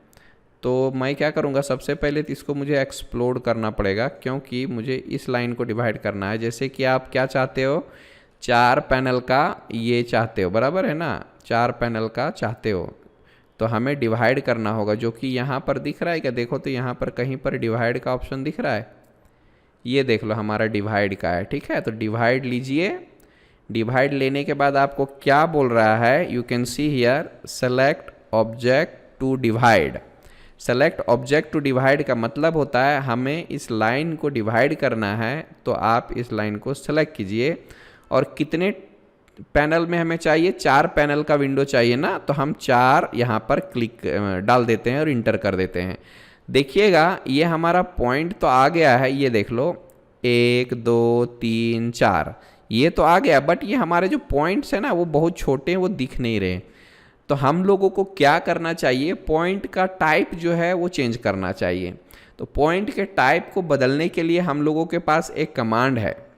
तो मैं क्या करूँगा, सबसे पहले तो इसको मुझे एक्सप्लोड करना पड़ेगा, क्योंकि मुझे इस लाइन को डिवाइड करना है। जैसे कि आप क्या चाहते हो, 4 पैनल का ये चाहते हो, बराबर है ना, 4 पैनल का चाहते हो, तो हमें डिवाइड करना होगा, जो कि यहाँ पर दिख रहा है क्या, देखो तो यहाँ पर कहीं पर डिवाइड का ऑप्शन दिख रहा है, ये देख लो हमारा डिवाइड का है, ठीक है। तो डिवाइड लीजिए, डिवाइड लेने के बाद आपको क्या बोल रहा है, you can see here select object to divide. Select object to divide का मतलब होता है हमें इस लाइन को डिवाइड करना है, तो आप इस लाइन को सेलेक्ट कीजिए, और कितने पैनल में हमें चाहिए, 4 पैनल का विंडो चाहिए ना, तो हम 4 यहाँ पर क्लिक डाल देते हैं और इंटर कर देते हैं। देखिएगा ये हमारा पॉइंट तो आ गया है, ये देख लो 1 2 3 4 ये तो आ गया, बट ये हमारे जो पॉइंट्स हैं ना वो बहुत छोटे हैं, वो दिख नहीं रहे। तो हम लोगों को क्या करना चाहिए, पॉइंट का टाइप जो है वो चेंज करना चाहिए। तो पॉइंट के टाइप को बदलने के लिए हम लोगों के पास एक कमांड है,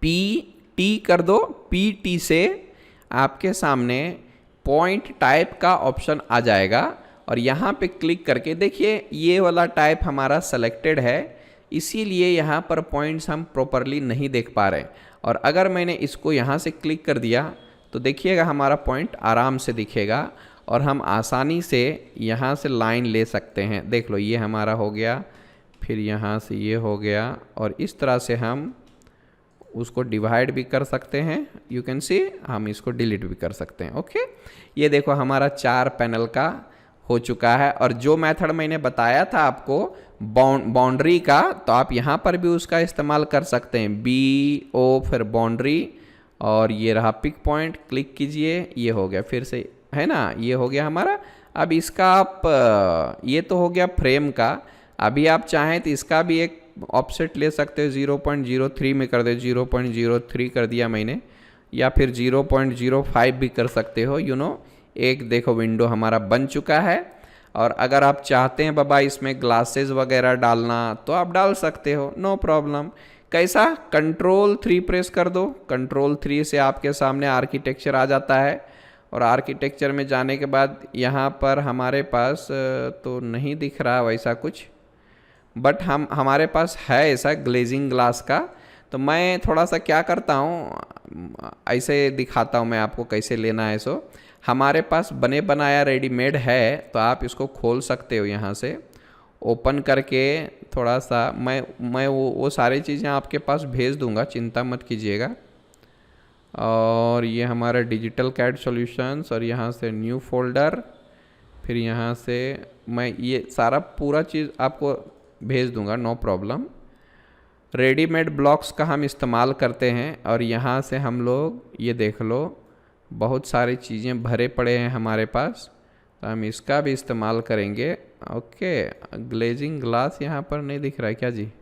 PT कर दो। PT से आपके सामने पॉइंट टाइप का ऑप्शन आ जाएगा, और यहाँ पे क्लिक करके देखिए ये वाला टाइप हमारा सेलेक्टेड है, इसीलिए यहाँ पर पॉइंट्स हम प्रॉपरली नहीं देख पा रहे। और अगर मैंने इसको यहाँ से क्लिक कर दिया तो देखिएगा हमारा पॉइंट आराम से दिखेगा, और हम आसानी से यहाँ से लाइन ले सकते हैं। देख लो ये हमारा हो गया, फिर यहाँ से ये हो गया, और इस तरह से हम उसको डिवाइड भी कर सकते हैं, यू कैन सी, हम इसको डिलीट भी कर सकते हैं। ओके, ये देखो हमारा 4 पैनल का हो चुका है। और जो मेथड मैंने बताया था आपको बाउंड्री का, तो आप यहाँ पर भी उसका इस्तेमाल कर सकते हैं, BO फिर बाउंड्री, और ये रहा पिक पॉइंट, क्लिक कीजिए, ये हो गया, फिर से है ना, ये हो गया हमारा। अब इसका आप ये तो हो गया फ्रेम का, अभी आप चाहें तो इसका भी एक ऑफसेट ले सकते हो, 0.03 में कर दे, 0.03 कर दिया मैंने, या फिर 0.05 भी कर सकते हो, यू नो। एक देखो विंडो हमारा बन चुका है। और अगर आप चाहते हैं बाबा इसमें ग्लासेस वगैरह डालना तो आप डाल सकते हो, नो प्रॉब्लम। कैसा, Ctrl+3 प्रेस कर दो, Ctrl+3 से आपके सामने आर्किटेक्चर आ जाता है, और आर्किटेक्चर में जाने के बाद यहाँ पर हमारे पास तो नहीं दिख रहा वैसा कुछ, बट हमारे पास है ऐसा ग्लेजिंग ग्लास का। तो मैं थोड़ा सा क्या करता हूँ, ऐसे दिखाता हूँ मैं आपको कैसे लेना है। सो हमारे पास बने बनाया रेडीमेड है, तो आप इसको खोल सकते हो, यहाँ से ओपन करके थोड़ा सा मैं वो सारी चीज़ें आपके पास भेज दूंगा, चिंता मत कीजिएगा। और ये हमारा डिजिटल कैड सॉल्यूशंस, और यहाँ से न्यू फोल्डर, फिर यहाँ से मैं ये सारा पूरा चीज़ आपको भेज दूंगा, नो प्रॉब्लम। रेडीमेड ब्लॉक्स का हम इस्तेमाल करते हैं, और यहाँ से हम लोग ये देख लो बहुत सारी चीज़ें भरे पड़े हैं हमारे पास, तो हम इसका भी इस्तेमाल करेंगे। ओके, ग्लेजिंग ग्लास यहाँ पर नहीं दिख रहा है क्या जी?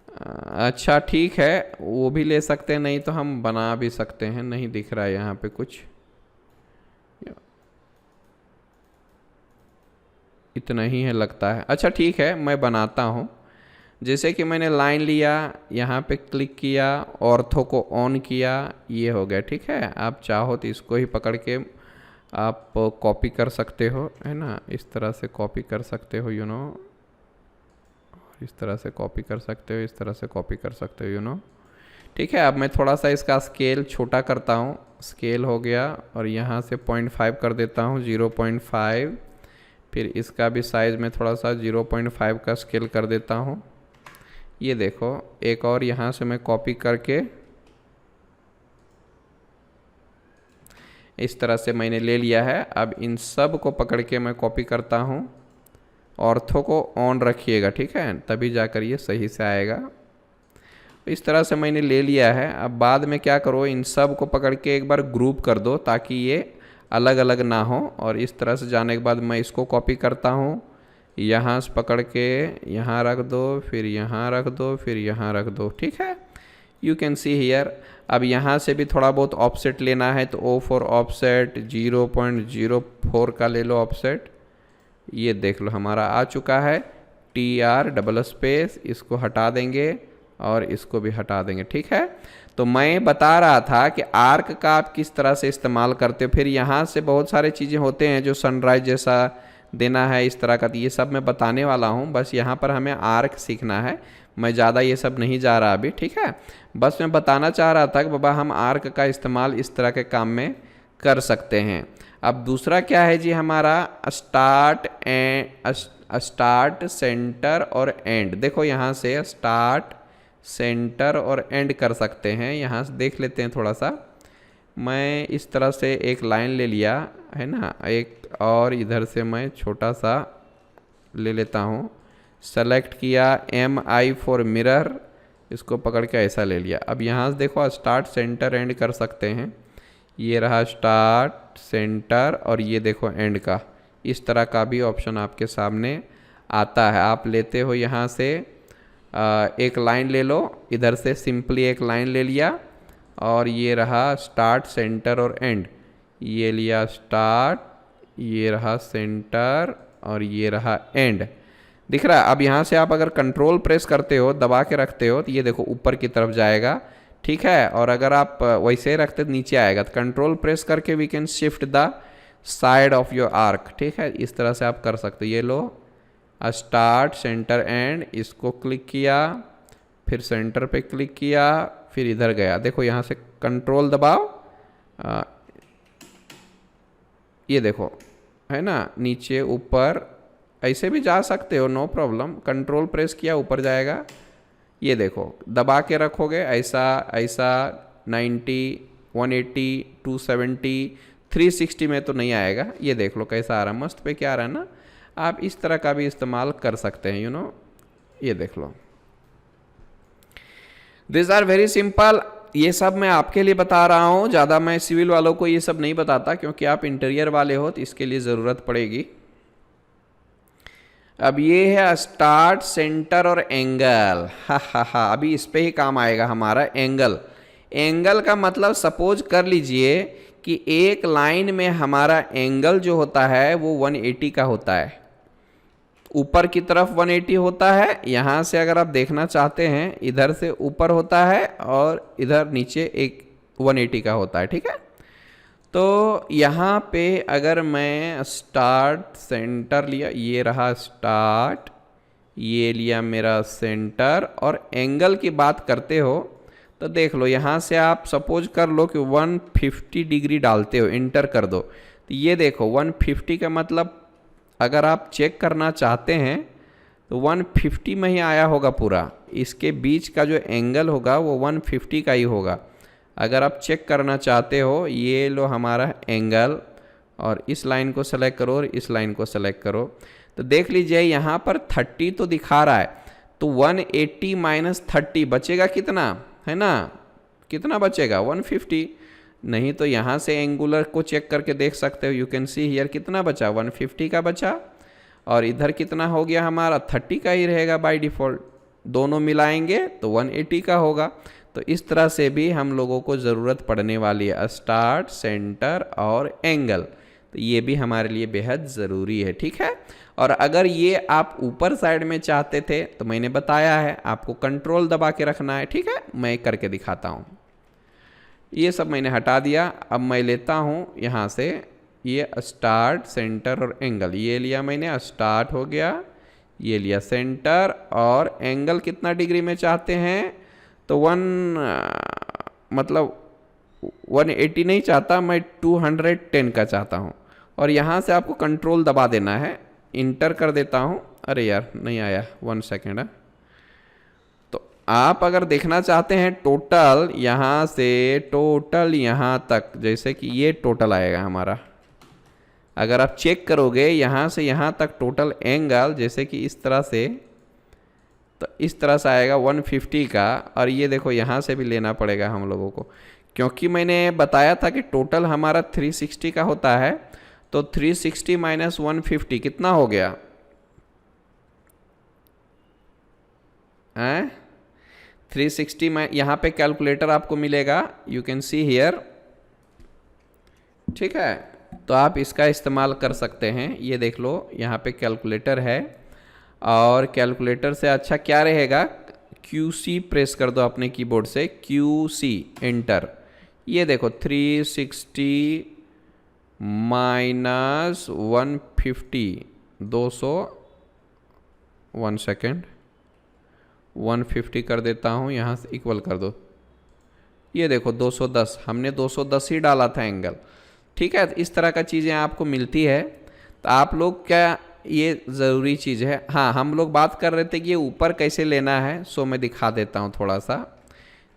अच्छा ठीक है, वो भी ले सकते हैं, नहीं तो हम बना भी सकते हैं, नहीं दिख रहा है यहाँ पे कुछ, इतना ही है लगता है। अच्छा ठीक है, मैं बनाता हूँ। जैसे कि मैंने लाइन लिया, यहाँ पे क्लिक किया, ऑर्थो को ऑन किया, ये हो गया, ठीक है। आप चाहो तो इसको ही पकड़ के आप कॉपी कर सकते हो, है ना, इस तरह से कॉपी कर सकते हो, यू नो, इस तरह से कॉपी कर सकते हो, इस तरह से कॉपी कर सकते हो, यू नो, ठीक है। अब मैं थोड़ा सा इसका स्केल छोटा करता हूँ, स्केल हो गया, और यहाँ से 0.5 कर देता हूँ, 0.5। फिर इसका भी साइज़ में थोड़ा सा 0.5 का स्केल कर देता हूँ। ये देखो, एक और यहाँ से मैं कॉपी करके इस तरह से मैंने ले लिया है। अब इन सब को पकड़ के मैं कॉपी करता हूँ। ऑर्थो को ऑन रखिएगा, ठीक है, तभी जाकर ये सही से आएगा। इस तरह से मैंने ले लिया है। अब बाद में क्या करो, इन सब को पकड़ के एक बार ग्रुप कर दो ताकि ये अलग अलग ना हो। और इस तरह से जाने के बाद मैं इसको कॉपी करता हूँ, यहाँ से पकड़ के यहाँ रख दो, फिर यहाँ रख दो, फिर यहाँ रख दो, ठीक है। You can see here. अब यहाँ से भी थोड़ा बहुत ऑफसेट लेना है, तो ओ फॉर ऑफसेट 0.04 का ले लो ऑफसेट। ये देख लो हमारा आ चुका है। TR डबल स्पेस, इसको हटा देंगे और इसको भी हटा देंगे, ठीक है। तो मैं बता रहा था कि आर्क का आप किस तरह से इस्तेमाल करते हो। फिर यहाँ से बहुत सारे चीज़ें होते हैं जो सनराइज जैसा देना है, इस तरह का, तो ये सब मैं बताने वाला हूँ। बस यहाँ पर हमें आर्क सीखना है, मैं ज़्यादा ये सब नहीं जा रहा अभी, ठीक है। बस मैं बताना चाह रहा था कि बाबा हम आर्क का इस्तेमाल इस तरह के काम में कर सकते हैं। अब दूसरा क्या है जी, हमारा स्टार्ट सेंटर और एंड। देखो यहाँ से स्टार्ट सेंटर और एंड कर सकते हैं। यहाँ से देख लेते हैं थोड़ा सा। मैं इस तरह से एक लाइन ले लिया है ना, एक, और इधर से मैं छोटा सा ले लेता हूँ, सेलेक्ट किया, MI फॉर मिरर, इसको पकड़ के ऐसा ले लिया। अब यहाँ से देखो स्टार्ट सेंटर एंड कर सकते हैं। ये रहा स्टार्ट सेंटर और ये देखो एंड का, इस तरह का भी ऑप्शन आपके सामने आता है। आप लेते हो यहाँ से एक लाइन ले लो, इधर से सिंपली एक लाइन ले लिया, और ये रहा स्टार्ट सेंटर और एंड, ये लिया स्टार्ट, ये रहा सेंटर और ये रहा एंड, दिख रहा है। अब यहाँ से आप अगर कंट्रोल प्रेस करते हो, दबा के रखते हो, तो ये देखो ऊपर की तरफ जाएगा, ठीक है। और अगर आप वैसे रखते तो नीचे आएगा। तो कंट्रोल प्रेस करके we can shift the side of your arc, ठीक है। इस तरह से आप कर सकते हो। ये लो स्टार्ट सेंटर एंड, इसको क्लिक किया, फिर सेंटर पे क्लिक किया, फिर इधर गया। देखो यहाँ से कंट्रोल दबाओ, ये देखो है ना, नीचे ऊपर ऐसे भी जा सकते हो, नो प्रॉब्लम। कंट्रोल प्रेस किया, ऊपर जाएगा। ये देखो दबा के रखोगे ऐसा ऐसा, 90, 180, 270, 360 में तो नहीं आएगा। ये देख लो कैसा आ रहा है, मस्त पे क्या आ रहा है ना। आप इस तरह का भी इस्तेमाल कर सकते हैं, यू नो। ये देख लो, दिस आर वेरी सिंपल। ये सब मैं आपके लिए बता रहा हूँ, ज़्यादा मैं सिविल वालों को ये सब नहीं बताता, क्योंकि आप इंटीरियर वाले हो तो इसके लिए ज़रूरत पड़ेगी। अब ये है स्टार्ट सेंटर और एंगल। हा, अभी इस पे ही काम आएगा हमारा एंगल। एंगल का मतलब सपोज कर लीजिए कि एक लाइन में हमारा एंगल जो होता है वो 180 का होता है। ऊपर की तरफ 180 होता है, यहाँ से अगर आप देखना चाहते हैं इधर से ऊपर होता है और इधर नीचे एक 180 का होता है, ठीक है। तो यहाँ पे अगर मैं स्टार्ट सेंटर लिया, ये रहा स्टार्ट, ये लिया मेरा सेंटर, और एंगल की बात करते हो तो देख लो यहाँ से आप सपोज कर लो कि 150 डिग्री डालते हो, इंटर कर दो, तो ये देखो 150 का मतलब अगर आप चेक करना चाहते हैं तो 150 में ही आया होगा पूरा। इसके बीच का जो एंगल होगा वो 150 का ही होगा। अगर आप चेक करना चाहते हो, ये लो हमारा एंगल, और इस लाइन को सेलेक्ट करो और इस लाइन को सेलेक्ट करो, तो देख लीजिए यहाँ पर 30 तो दिखा रहा है, तो 180 माइनस 30 बचेगा कितना, है ना, कितना बचेगा 150। नहीं तो यहाँ से एंगुलर को चेक करके देख सकते हो, यू कैन सी हियर कितना बचा, 150 का बचा, और इधर कितना हो गया हमारा 30 का ही रहेगा बाय डिफ़ॉल्ट। दोनों मिलाएंगे तो 180 का होगा। तो इस तरह से भी हम लोगों को ज़रूरत पड़ने वाली है, स्टार्ट सेंटर और एंगल, तो ये भी हमारे लिए बेहद ज़रूरी है, ठीक है। और अगर ये आप ऊपर साइड में चाहते थे तो मैंने बताया है आपको कंट्रोल दबा के रखना है, ठीक है। मैं करके दिखाता हूँ। ये सब मैंने हटा दिया। अब मैं लेता हूँ यहाँ से ये स्टार्ट सेंटर और एंगल, ये लिया मैंने, स्टार्ट हो गया, ये लिया सेंटर, और एंगल कितना डिग्री में चाहते हैं तो मतलब 180 नहीं चाहता मैं, 210 का चाहता हूँ। और यहाँ से आपको कंट्रोल दबा देना है, इंटर कर देता हूँ। अरे यार नहीं आया, 1 सेकेंड है। तो आप अगर देखना चाहते हैं टोटल यहाँ से टोटल यहाँ तक, जैसे कि ये टोटल आएगा हमारा, अगर आप चेक करोगे यहाँ से यहाँ तक टोटल एंगल, जैसे कि इस तरह से, तो इस तरह से आएगा 150 का। और ये देखो यहाँ से भी लेना पड़ेगा हम लोगों को, क्योंकि मैंने बताया था कि टोटल हमारा 360 का होता है। तो 360 माइनस 150 कितना हो गया? 360 में यहाँ पे कैलकुलेटर आपको मिलेगा, यू कैन सी हियर, ठीक है। तो आप इसका इस्तेमाल कर सकते हैं। ये देख लो यहाँ पे कैलकुलेटर है, और कैलकुलेटर से अच्छा क्या रहेगा, QC प्रेस कर दो अपने कीबोर्ड से, QC एंटर। ये देखो 360 माइनस 150, 200, 1 सेकेंड, 150 कर देता हूँ, यहाँ से इक्वल कर दो। ये देखो 210, हमने 210 ही डाला था एंगल, ठीक है। इस तरह का चीज़ें आपको मिलती है। तो आप लोग क्या, ये ज़रूरी चीज़ है। हाँ, हम लोग बात कर रहे थे कि ये ऊपर कैसे लेना है, सो मैं दिखा देता हूँ थोड़ा सा।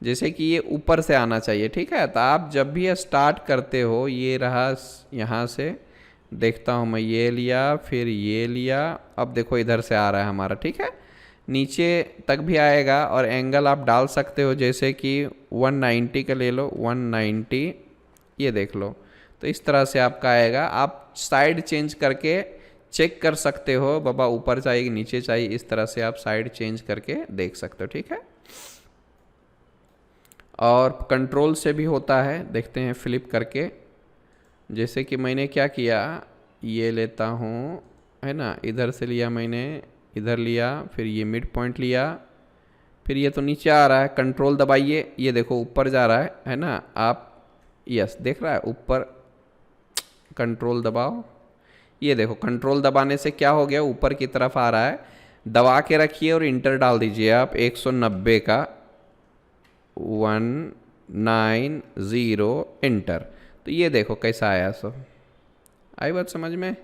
जैसे कि ये ऊपर से आना चाहिए, ठीक है। तो आप जब भी स्टार्ट करते हो, ये रहा यहाँ से, देखता हूँ मैं, ये लिया, फिर ये लिया, अब देखो इधर से आ रहा है हमारा, ठीक है। नीचे तक भी आएगा, और एंगल आप डाल सकते हो, जैसे कि 190 का ले लो, 190, ये देख लो। तो इस तरह से आपका आएगा। आप साइड चेंज करके चेक कर सकते हो, बाबा ऊपर चाहिए नीचे चाहिए, इस तरह से आप साइड चेंज करके देख सकते हो, ठीक है। और कंट्रोल से भी होता है, देखते हैं फ्लिप करके। जैसे कि मैंने क्या किया, ये लेता हूँ, है ना, इधर से लिया मैंने, इधर लिया, फिर ये मिड पॉइंट लिया, फिर ये तो नीचे आ रहा है, कंट्रोल दबाइए, ये देखो ऊपर जा रहा है ना। आप यस देख रहा है ऊपर, कंट्रोल दबाओ, ये देखो कंट्रोल दबाने से क्या हो गया, ऊपर की तरफ आ रहा है। दबा के रखिए और इंटर डाल दीजिए आप 190 का, 190 इंटर। तो ये देखो कैसा आया, सो आई बात समझ में?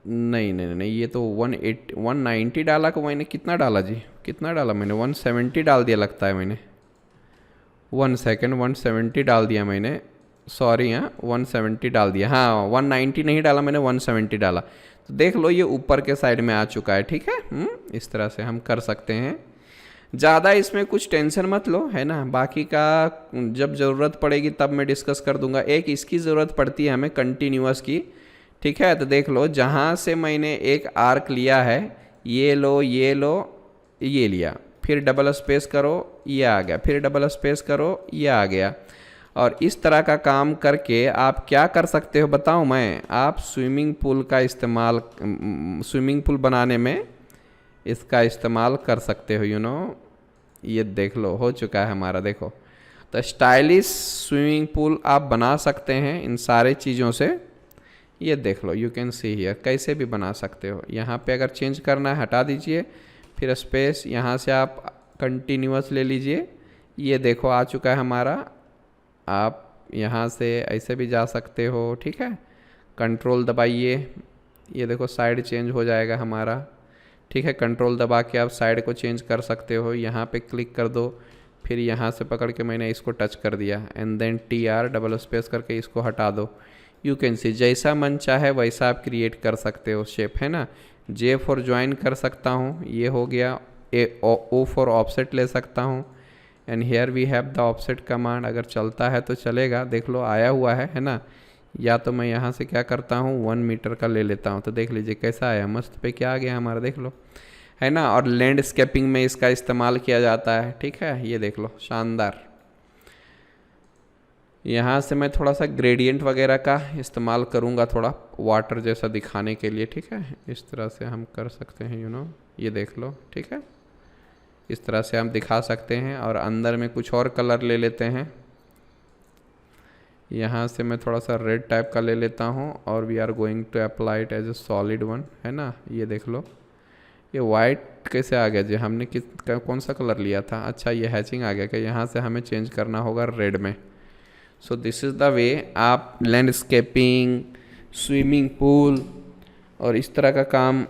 नहीं नहीं नहीं, ये तो 190 डाला को मैंने, कितना डाला जी, कितना डाला मैंने, 170 डाल दिया लगता है मैंने। 1 सेकेंड, 170 डाल दिया मैंने, सॉरी, हाँ 170 डाल दिया, हाँ 190 नहीं डाला मैंने, 170 डाला। तो देख लो ये ऊपर के साइड में आ चुका है, ठीक है। इस तरह से हम कर सकते हैं। ज़्यादा इसमें कुछ टेंशन मत लो, है ना। बाकी का जब ज़रूरत पड़ेगी तब मैं डिस्कस कर दूंगा। एक इसकी ज़रूरत पड़ती है हमें कंटिन्यूअस की, ठीक है। तो देख लो जहाँ से मैंने एक आर्क लिया है, ये लो, ये लो, ये लिया, फिर डबल स्पेस करो, ये आ गया, फिर डबल स्पेस करो, ये आ गया। और इस तरह का काम करके आप क्या कर सकते हो बताऊं मैं, आप स्विमिंग पूल का इस्तेमाल, स्विमिंग पूल बनाने में इसका इस्तेमाल कर सकते हो, यू नो। ये देख लो हो चुका है हमारा, देखो। तो स्टाइलिश स्विमिंग पूल आप बना सकते हैं इन सारे चीज़ों से। ये देख लो, यू कैन सी हियर, कैसे भी बना सकते हो। यहाँ पे अगर चेंज करना है हटा दीजिए, फिर स्पेस, यहाँ से आप कंटिन्यूअस ले लीजिए। ये देखो आ चुका है हमारा। आप यहाँ से ऐसे भी जा सकते हो, ठीक है। कंट्रोल दबाइए, ये देखो साइड चेंज हो जाएगा हमारा, ठीक है। कंट्रोल दबा के आप साइड को चेंज कर सकते हो। यहाँ पे क्लिक कर दो, फिर यहाँ से पकड़ के मैंने इसको टच कर दिया, and then TR double space करके इसको हटा दो। यू कैन सी, जैसा मन चाहे वैसा आप क्रिएट कर सकते हो शेप, है ना। J फॉर ज्वाइन कर सकता हूँ, ये हो गया। O फॉर ऑफसेट ले सकता हूँ, and here we have the offset command. अगर चलता है तो चलेगा, देख लो आया हुआ है ना। या तो मैं यहाँ से क्या करता हूँ, 1 मीटर का ले लेता हूँ, तो देख लीजिए कैसा आया, मस्त पे क्या आ गया हमारा, देख लो, है ना। और लैंडस्केपिंग में इसका इस्तेमाल किया जाता है, ठीक है। ये देख लो शानदार। यहाँ से मैं थोड़ा सा ग्रेडियंट वगैरह का इस्तेमाल करूँगा, थोड़ा वाटर जैसा दिखाने के लिए, ठीक है। इस तरह से हम कर सकते हैं, यू नो, ये देख लो, ठीक है। इस तरह से हम दिखा सकते हैं। और अंदर में कुछ और कलर ले लेते हैं। यहाँ से मैं थोड़ा सा रेड टाइप का ले लेता हूँ, और we are going to apply it as a solid one, है ना। ये देख लो, ये वाइट कैसे आ गया जी? हमने कौन सा कलर लिया था? अच्छा ये हैचिंग आ गया कि यहाँ से हमें चेंज करना होगा रेड में। सो दिस इज़ द वे आप लैंडस्केपिंग, स्विमिंग पूल और इस तरह का काम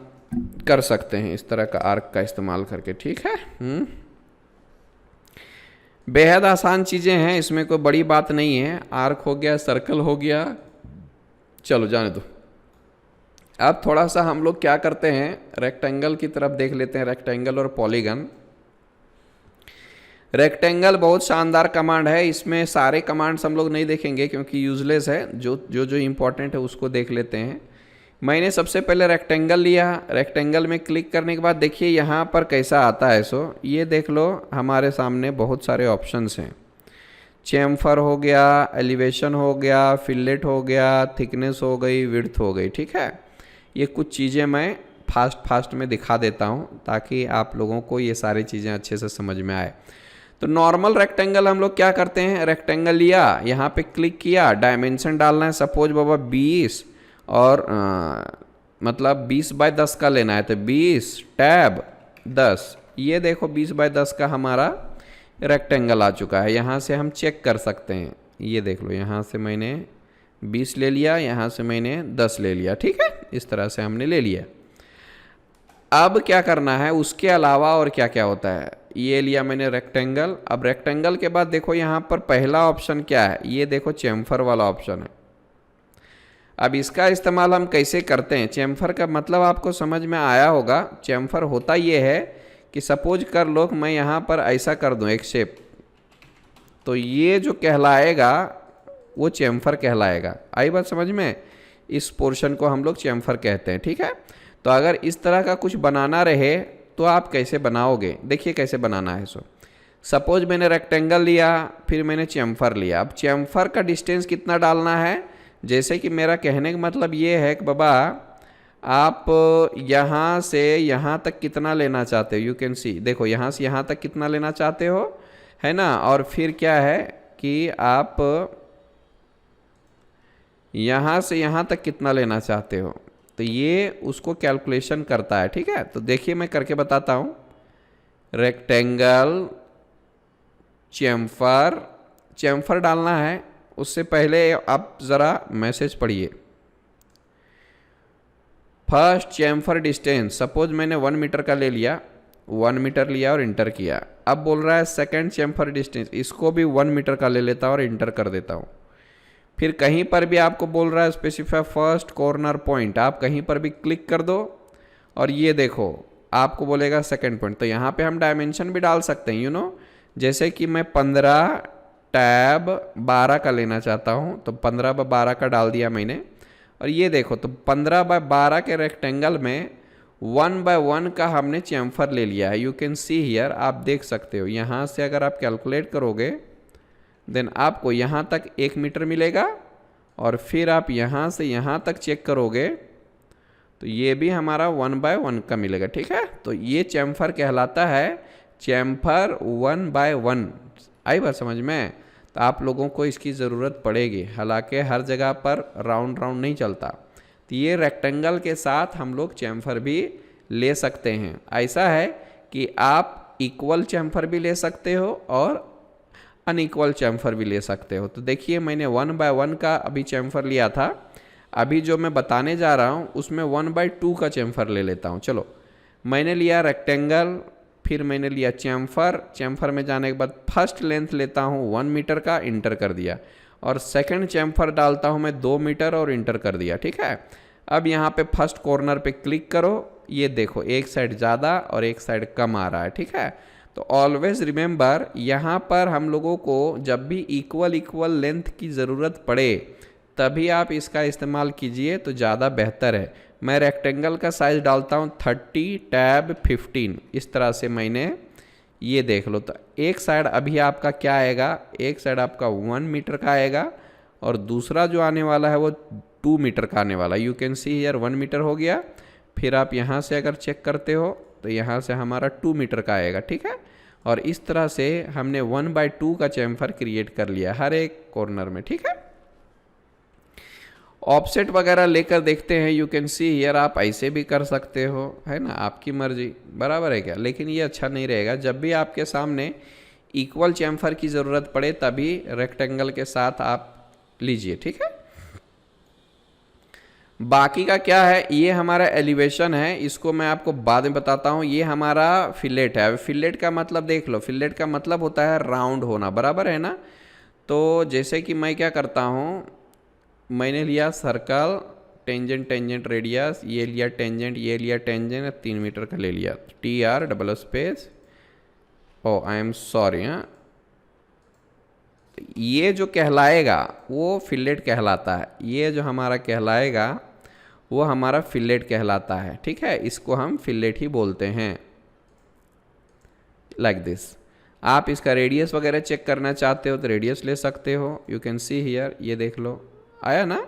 कर सकते हैं, इस तरह का आर्क का इस्तेमाल करके। ठीक है, बेहद आसान चीज़ें हैं, इसमें कोई बड़ी बात नहीं है। आर्क हो गया, सर्कल हो गया, चलो जाने दो। अब थोड़ा सा हम लोग क्या करते हैं, रेक्टेंगल की तरफ देख लेते हैं, रेक्टेंगल और पॉलीगन। रेक्टेंगल बहुत शानदार कमांड है, इसमें सारे कमांड्स हम लोग नहीं देखेंगे क्योंकि यूजलेस है, जो इम्पोर्टेंट है उसको देख लेते हैं। मैंने सबसे पहले रेक्टेंगल लिया, रेक्टेंगल में क्लिक करने के बाद देखिए यहाँ पर कैसा आता है। सो ये देख लो, हमारे सामने बहुत सारे ऑप्शंस हैं। चैम्फर हो गया, एलिवेशन हो गया, फिलेट हो गया, थिकनेस हो गई, विड्थ हो गई। ठीक है, ये कुछ चीज़ें मैं फास्ट में दिखा देता हूँ ताकि आप लोगों को ये सारी चीज़ें अच्छे से समझ में आए। तो नॉर्मल रेक्टेंगल हम लोग क्या करते हैं, रेक्टेंगल लिया, यहाँ पे क्लिक किया, डायमेंशन डालना है, सपोज बाबा 20 और मतलब 20 बाय 10 का लेना है, तो 20 टैब 10। ये देखो 20 बाय 10 का हमारा रेक्टेंगल आ चुका है। यहाँ से हम चेक कर सकते हैं, ये देख लो, यहाँ से मैंने 20 ले लिया, यहाँ से मैंने 10 ले लिया। ठीक है, इस तरह से हमने ले लिया। अब क्या करना है, उसके अलावा और क्या क्या होता है। ये लिया मैंने रेक्टेंगल। अब रेक्टेंगल के बाद देखो यहाँ पर पहला ऑप्शन क्या है, ये देखो चैम्फर वाला ऑप्शन है। अब इसका इस्तेमाल हम कैसे करते हैं, चैम्फर का मतलब आपको समझ में आया होगा। चैम्फर होता ये है कि सपोज कर लो मैं यहाँ पर ऐसा कर दूँ एक शेप, तो ये जो कहलाएगा वो चैम्फर कहलाएगा। आई बात समझ में? इस पोर्शन को हम लोग चैम्फर कहते हैं। ठीक है, तो अगर इस तरह का कुछ बनाना रहे तो आप कैसे बनाओगे, देखिए कैसे बनाना है। सपोज मैंने रेक्टेंगल लिया, फिर मैंने चैम्फर लिया। अब चैम्फर का डिस्टेंस कितना डालना है, जैसे कि मेरा कहने का मतलब ये है कि बाबा आप यहाँ से यहाँ तक कितना लेना चाहते हो, यू कैन सी, देखो यहाँ से यहाँ तक कितना लेना चाहते हो, है ना। और फिर क्या है कि आप यहाँ से यहाँ तक कितना लेना चाहते हो, तो ये उसको कैलकुलेशन करता है। ठीक है, तो देखिए मैं करके बताता हूँ। रेक्टेंगल, चैम्फर डालना है, उससे पहले आप ज़रा मैसेज पढ़िए। फर्स्ट चैम्फर डिस्टेंस, सपोज मैंने 1 मीटर का ले लिया, 1 मीटर लिया और इंटर किया। अब बोल रहा है सेकंड चैम्फर डिस्टेंस, इसको भी 1 मीटर का ले लेता हूँ और इंटर कर देता हूँ। फिर कहीं पर भी आपको बोल रहा है स्पेसिफाई फर्स्ट कॉर्नर पॉइंट, आप कहीं पर भी क्लिक कर दो और ये देखो आपको बोलेगा सेकंड पॉइंट। तो यहाँ पे हम डायमेंशन भी डाल सकते हैं, जैसे कि मैं 15 टैब 12 का लेना चाहता हूँ, तो 15 बाय 12 का डाल दिया मैंने। और ये देखो, तो 15 बाय 12 के रेक्टेंगल में 1 बाय 1 का हमने चैम्फर ले लिया है। यू कैन सी हियर, आप देख सकते हो। यहाँ से अगर आप कैलकुलेट करोगे देन आपको यहाँ तक 1 मीटर मिलेगा, और फिर आप यहाँ से यहाँ तक चेक करोगे तो ये भी हमारा 1 बाय 1 का मिलेगा। ठीक है, तो ये चैम्फर कहलाता है चैम्फर 1 बाय 1। आई बात समझ में? तो आप लोगों को इसकी ज़रूरत पड़ेगी, हालांकि हर जगह पर राउंड नहीं चलता। तो ये रेक्टेंगल के साथ हम लोग चैम्फर भी ले सकते हैं। ऐसा है कि आप इक्वल चैम्फर भी ले सकते हो और अनइक्वल चैम्फर भी ले सकते हो। तो देखिए मैंने 1 बाय 1 का अभी चैम्फर लिया था, अभी जो मैं बताने जा रहा हूँ उसमें 1 बाय 2 का चैम्फर ले लेता हूँ। चलो, मैंने लिया रेक्टेंगल, फिर मैंने लिया चैम्फर में जाने के बाद फर्स्ट लेंथ लेता हूँ 1 मीटर का, इंटर कर दिया, और सेकंड चैम्फर डालता हूँ मैं 2 मीटर और इंटर कर दिया। ठीक है, अब यहाँ पे फर्स्ट कॉर्नर पे क्लिक करो, ये देखो एक साइड ज़्यादा और एक साइड कम आ रहा है। ठीक है, तो ऑलवेज रिमेंबर, यहाँ पर हम लोगों को जब भी इक्वल लेंथ की ज़रूरत पड़े तभी आप इसका इस्तेमाल कीजिए तो ज़्यादा बेहतर है। मैं रेक्टेंगल का साइज़ डालता हूँ 30 टैब 15, इस तरह से मैंने, ये देख लो। तो एक साइड अभी आपका क्या आएगा, एक साइड आपका 1 मीटर का आएगा और दूसरा जो आने वाला है वो 2 मीटर का आने वाला है। You can see here 1 metre हो गया, फिर आप यहाँ से अगर चेक करते हो तो यहाँ से हमारा 2 मीटर का आएगा। ठीक है, और इस तरह से हमने 1 बाय 2 का चैम्फर क्रिएट कर लिया हर एक कॉर्नर में। ठीक है, ऑफसेट वगैरह लेकर देखते हैं, यू कैन सी हियर, आप ऐसे भी कर सकते हो, है ना, आपकी मर्जी, बराबर है क्या। लेकिन ये अच्छा नहीं रहेगा। जब भी आपके सामने इक्वल चैम्फर की ज़रूरत पड़े तभी रेक्टेंगल के साथ आप लीजिए, ठीक है। बाकी का क्या है, ये हमारा एलिवेशन है, इसको मैं आपको बाद में बताता हूँ। ये हमारा फिलेट है। फिलेट का मतलब देख लो, फिलेट का मतलब होता है राउंड होना, बराबर है ना। तो जैसे कि मैं क्या करता हूँ, मैंने लिया सर्कल, टेंजेंट टेंजेंट रेडियस, ये लिया टेंजेंट, ये लिया टेंजेंट, 3 मीटर का ले लिया, TR double space, oh I'm sorry, हाँ, ये जो कहलाएगा वो फिलेट कहलाता है। ये जो हमारा कहलाएगा वो हमारा फिलेट कहलाता है, ठीक है। इसको हम फिलेट ही बोलते हैं, लाइक दिस। आप इसका रेडियस वगैरह चेक करना चाहते हो तो रेडियस ले सकते हो, यू कैन सी हियर, ये देख लो, आया ना।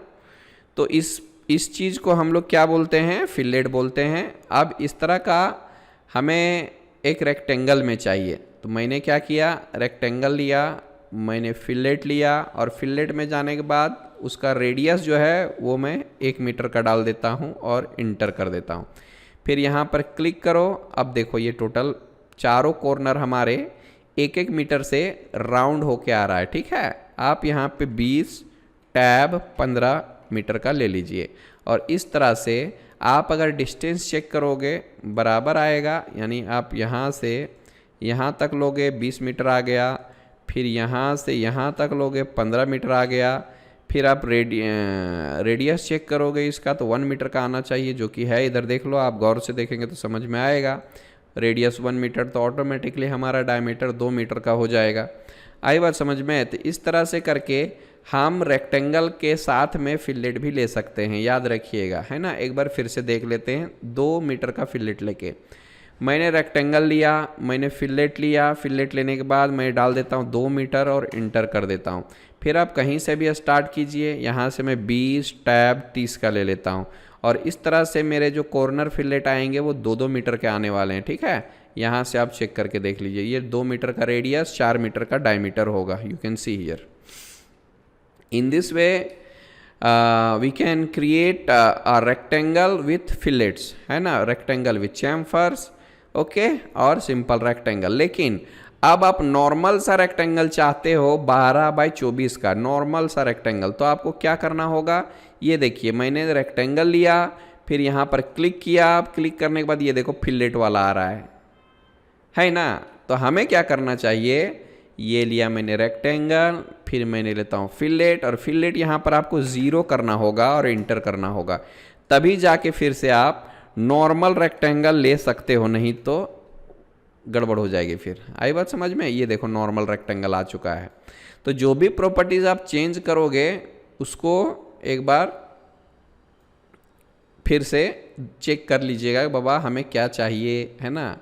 तो इस चीज़ को हम लोग क्या बोलते हैं, फिलेट बोलते हैं। अब इस तरह का हमें एक रेक्टेंगल में चाहिए, तो मैंने क्या किया, रेक्टेंगल लिया, मैंने फिलेट लिया, और फिलेट में जाने के बाद उसका रेडियस जो है वो मैं 1 मीटर का डाल देता हूँ और इंटर कर देता हूँ। फिर यहाँ पर क्लिक करो। अब देखो ये टोटल चारों कॉर्नर हमारे 1-1 मीटर से राउंड होके आ रहा है, ठीक है। आप यहाँ पे 20 टैब 15 मीटर का ले लीजिए, और इस तरह से आप अगर डिस्टेंस चेक करोगे बराबर आएगा। यानी आप यहाँ से यहाँ तक लोगे 20 मीटर आ गया, फिर यहाँ से यहाँ तक लोगे 15 मीटर आ गया, फिर आप रेडियस चेक करोगे इसका तो 1 मीटर का आना चाहिए, जो कि है इधर देख लो, आप गौर से देखेंगे तो समझ में आएगा। रेडियस 1 मीटर तो ऑटोमेटिकली हमारा डायमीटर 2 मीटर का हो जाएगा। आई बात समझ में। तो इस तरह से करके हम रेक्टेंगल के साथ में फिलेट भी ले सकते हैं, याद रखिएगा, है ना। एक बार फिर से देख लेते हैं। 2 मीटर का फिलेट लेके मैंने रेक्टेंगल लिया, मैंने फिलेट लिया, फिलेट लेने के बाद मैं डाल देता हूँ 2 मीटर और इंटर कर देता हूँ। फिर आप कहीं से भी स्टार्ट कीजिए, यहाँ से मैं 20 टैब 30 का ले लेता हूँ, और इस तरह से मेरे जो कॉर्नर फिलेट आएंगे वो 2-2 मीटर के आने वाले हैं, ठीक है। यहाँ से आप चेक करके देख लीजिए, ये 2 मीटर का रेडियस, 4 मीटर का डायमीटर होगा, you can see here. In this way we can create a rectangle with fillets, है ना, रेक्टेंगल विथ चैम्फर्स, ओके, और सिंपल रेक्टेंगल। लेकिन अब आप नॉर्मल सा रेक्टेंगल चाहते हो 12x24 का नॉर्मल सा रेक्टेंगल, तो आपको क्या करना होगा, ये देखिए मैंने रेक्टेंगल लिया, फिर यहाँ पर क्लिक किया। आप क्लिक करने के बाद ये देखो फिलेट वाला आ रहा है ना। तो हमें क्या करना चाहिए, ये लिया मैंने रेक्टेंगल, फिर मैंने लेता हूँ फिलेट, और फिलेट यहाँ पर आपको 0 करना होगा और इंटर करना होगा, तभी जाके फिर से आप नॉर्मल रेक्टेंगल ले सकते हो, नहीं तो गड़बड़ हो जाएगी। फिर आई बात समझ में। ये देखो नॉर्मल रेक्टेंगल आ चुका है। तो जो भी प्रॉपर्टीज आप चेंज करोगे उसको एक बार फिर से चेक कर लीजिएगा, बाबा हमें क्या चाहिए, है ना,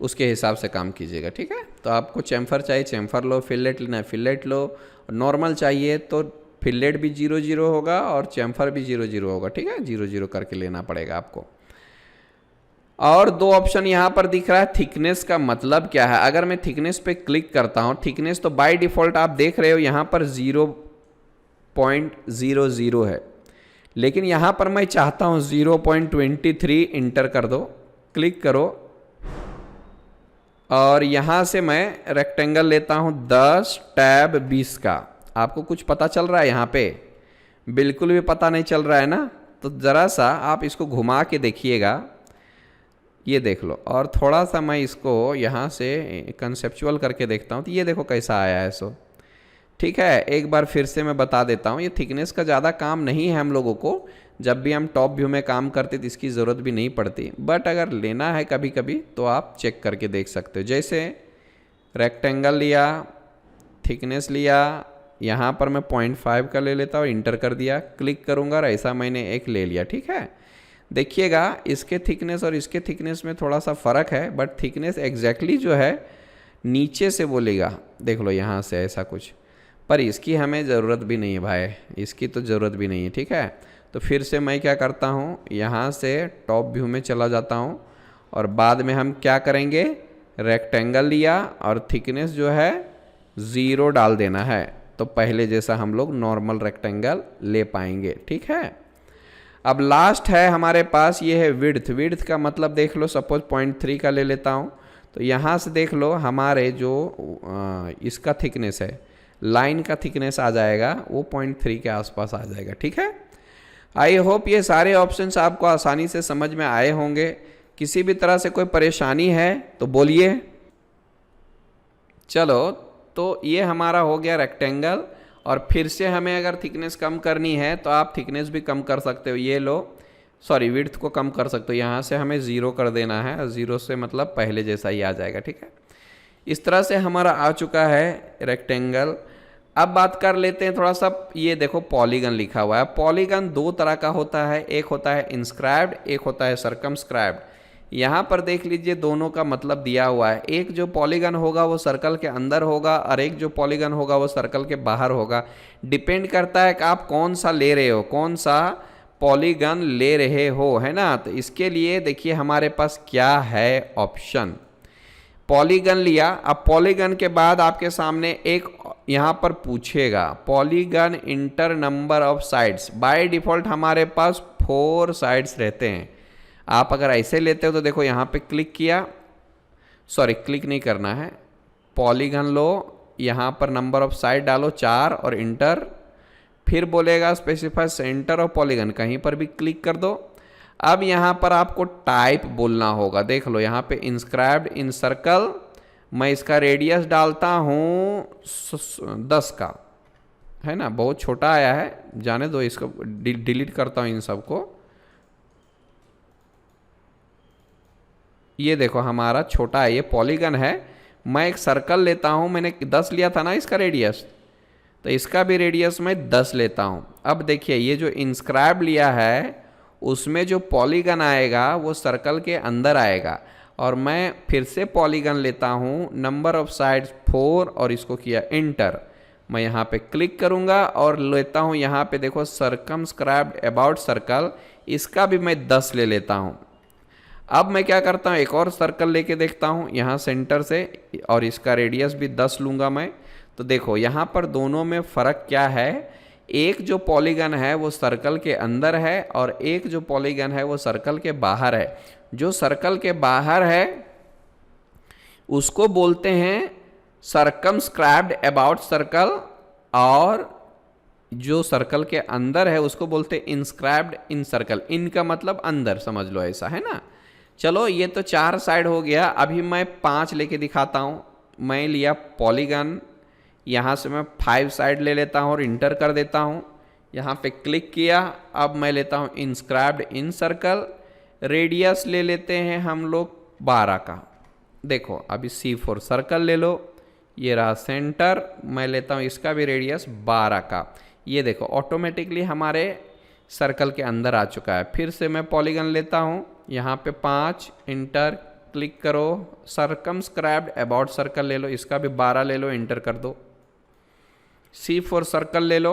उसके हिसाब से काम कीजिएगा, ठीक है। तो आपको चैम्फर चाहिए चैम्फर लो, फिलेट लेना है फिलेट लो, नॉर्मल चाहिए तो फिलेट भी 0-0 होगा और चैम्फर भी 0-0 होगा, ठीक है। 0-0 करके लेना पड़ेगा आपको। और 2 ऑप्शन यहाँ पर दिख रहा है। थिकनेस का मतलब क्या है, अगर मैं थिकनेस पे क्लिक करता हूँ, थिकनेस तो बाय डिफ़ॉल्ट आप देख रहे हो यहाँ पर 0.00 है, लेकिन यहाँ पर मैं चाहता हूँ 0.23, इंटर कर दो, क्लिक करो, और यहाँ से मैं रेक्टेंगल लेता हूँ 10 टैब 20 का। आपको कुछ पता चल रहा है यहाँ पे, बिल्कुल भी पता नहीं चल रहा है ना। तो ज़रा सा आप इसको घुमा के देखिएगा, ये देख लो, और थोड़ा सा मैं इसको यहाँ से कंसेप्चुअल करके देखता हूँ, तो ये देखो कैसा आया है। सो ठीक है, एक बार फिर से मैं बता देता हूँ, ये थिकनेस का ज़्यादा काम नहीं है हम लोगों को, जब भी हम टॉप व्यू में काम करते तो इसकी ज़रूरत भी नहीं पड़ती, बट अगर लेना है कभी कभी तो आप चेक करके देख सकते हो। जैसे रेक्टेंगल लिया, थिकनेस लिया, यहाँ पर मैं 0.5 का ले लेता हूँ, इंटर कर दिया, क्लिक करूँगा और ऐसा मैंने एक ले लिया, ठीक है। देखिएगा इसके थिकनेस और इसके थिकनेस में थोड़ा सा फ़र्क है, बट थिकनेस एग्जैक्टली जो है नीचे से बोलेगा, देख लो यहाँ से ऐसा कुछ, पर इसकी हमें ज़रूरत भी नहीं है भाई, इसकी तो ज़रूरत भी नहीं है, ठीक है। तो फिर से मैं क्या करता हूँ, यहाँ से टॉप व्यू में चला जाता हूँ, और बाद में हम क्या करेंगे, रेक्टेंगल लिया और थिकनेस जो है 0 डाल देना है, तो पहले जैसा हम लोग नॉर्मल रेक्टेंगल ले पाएंगे। ठीक है, अब लास्ट है हमारे पास, ये है विड्थ। विड्थ का मतलब देख लो, सपोज 0.3 का ले लेता हूँ, तो यहाँ से देख लो हमारे जो इसका थिकनेस है, लाइन का थिकनेस आ जाएगा वो 0.3 के आसपास आ जाएगा। ठीक है, आई होप ये सारे ऑप्शंस आपको आसानी से समझ में आए होंगे। किसी भी तरह से कोई परेशानी है तो बोलिए। चलो, तो ये हमारा हो गया रेक्टेंगल, और फिर से हमें अगर थिकनेस कम करनी है तो आप थिकनेस भी कम कर सकते हो। ये लो, सॉरी विड्थ को कम कर सकते हो, यहाँ से हमें 0 कर देना है, 0 से मतलब पहले जैसा ही आ जाएगा। ठीक है, इस तरह से हमारा आ चुका है रेक्टेंगल। अब बात कर लेते हैं थोड़ा सा, ये देखो पॉलीगन लिखा हुआ है। पॉलीगन दो तरह का होता है, एक होता है इंस्क्राइब्ड, एक होता है सर्कमस्क्राइब्ड। यहाँ पर देख लीजिए दोनों का मतलब दिया हुआ है। एक जो पॉलीगन होगा वो सर्कल के अंदर होगा, और एक जो पॉलीगन होगा वो सर्कल के बाहर होगा। डिपेंड करता है कि आप कौन सा ले रहे हो, कौन सा पॉलीगन ले रहे हो, है ना। तो इसके लिए देखिए हमारे पास क्या है ऑप्शन। पॉलीगन लिया, अब पॉलीगन के बाद आपके सामने एक यहाँ पर पूछेगा polygon inter number of sides. By default हमारे पास 4 साइड्स रहते हैं। आप अगर ऐसे लेते हो तो देखो यहाँ पे क्लिक किया, सॉरी क्लिक नहीं करना है, पॉलीगन लो, यहाँ पर नंबर ऑफ साइड डालो 4 और इंटर, फिर बोलेगा स्पेसिफाई सेंटर ऑफ पॉलीगन, कहीं पर भी क्लिक कर दो। अब यहाँ पर आपको टाइप बोलना होगा। देख लो यहाँ पे इंस्क्राइब्ड इन सर्कल, मैं इसका रेडियस डालता हूँ 10 का, है ना, बहुत छोटा आया है, जाने दो, इसको डिलीट करता हूँ इन सबको। ये देखो हमारा छोटा है, ये पॉलीगन है। मैं एक सर्कल लेता हूँ, मैंने 10 लिया था ना इसका रेडियस, तो इसका भी रेडियस मैं 10 लेता हूँ। अब देखिए ये जो इंस्क्राइब लिया है उसमें जो पॉलीगन आएगा वो सर्कल के अंदर आएगा, और मैं फिर से पॉलीगन लेता हूँ, नंबर ऑफ साइड्स 4, और इसको किया इंटर। मैं यहाँ पे क्लिक करूँगा और लेता हूँ यहाँ पे देखो सर्कमस्क्राइब्ड अबाउट सर्कल, इसका भी मैं 10 ले लेता हूँ। अब मैं क्या करता हूँ, एक और सर्कल लेके देखता हूँ यहाँ सेंटर से, और इसका रेडियस भी 10 लूँगा मैं। तो देखो यहाँ पर दोनों में फ़र्क क्या है, एक जो पॉलीगन है वो सर्कल के अंदर है, और एक जो पॉलीगन है वो सर्कल के बाहर है। जो सर्कल के बाहर है उसको बोलते हैं सर्कमस्क्राइब्ड अबाउट सर्कल, और जो सर्कल के अंदर है उसको बोलते हैं इंस्क्राइब्ड इन सर्कल। इनका मतलब अंदर, समझ लो ऐसा, है ना। चलो ये तो 4 साइड हो गया, अभी मैं 5 लेके दिखाता हूँ। मैं लिया पॉलीगन, यहाँ से मैं 5 साइड ले लेता हूँ और इंटर कर देता हूँ। यहाँ पे क्लिक किया, अब मैं लेता हूँ इंस्क्राइब्ड इन सर्कल, रेडियस ले लेते हैं हम लोग 12 का। देखो अभी C4 सर्कल ले लो, ये रहा सेंटर, मैं लेता हूँ इसका भी रेडियस 12 का। ये देखो ऑटोमेटिकली हमारे सर्कल के अंदर आ चुका है। फिर से मैं पॉलीगन लेता हूँ, यहाँ पे 5, इंटर, क्लिक करो, सर्कमस्क्राइब्ड अबाउट सर्कल ले लो, इसका भी 12 ले लो, इंटर कर दो। C4 सर्कल ले लो,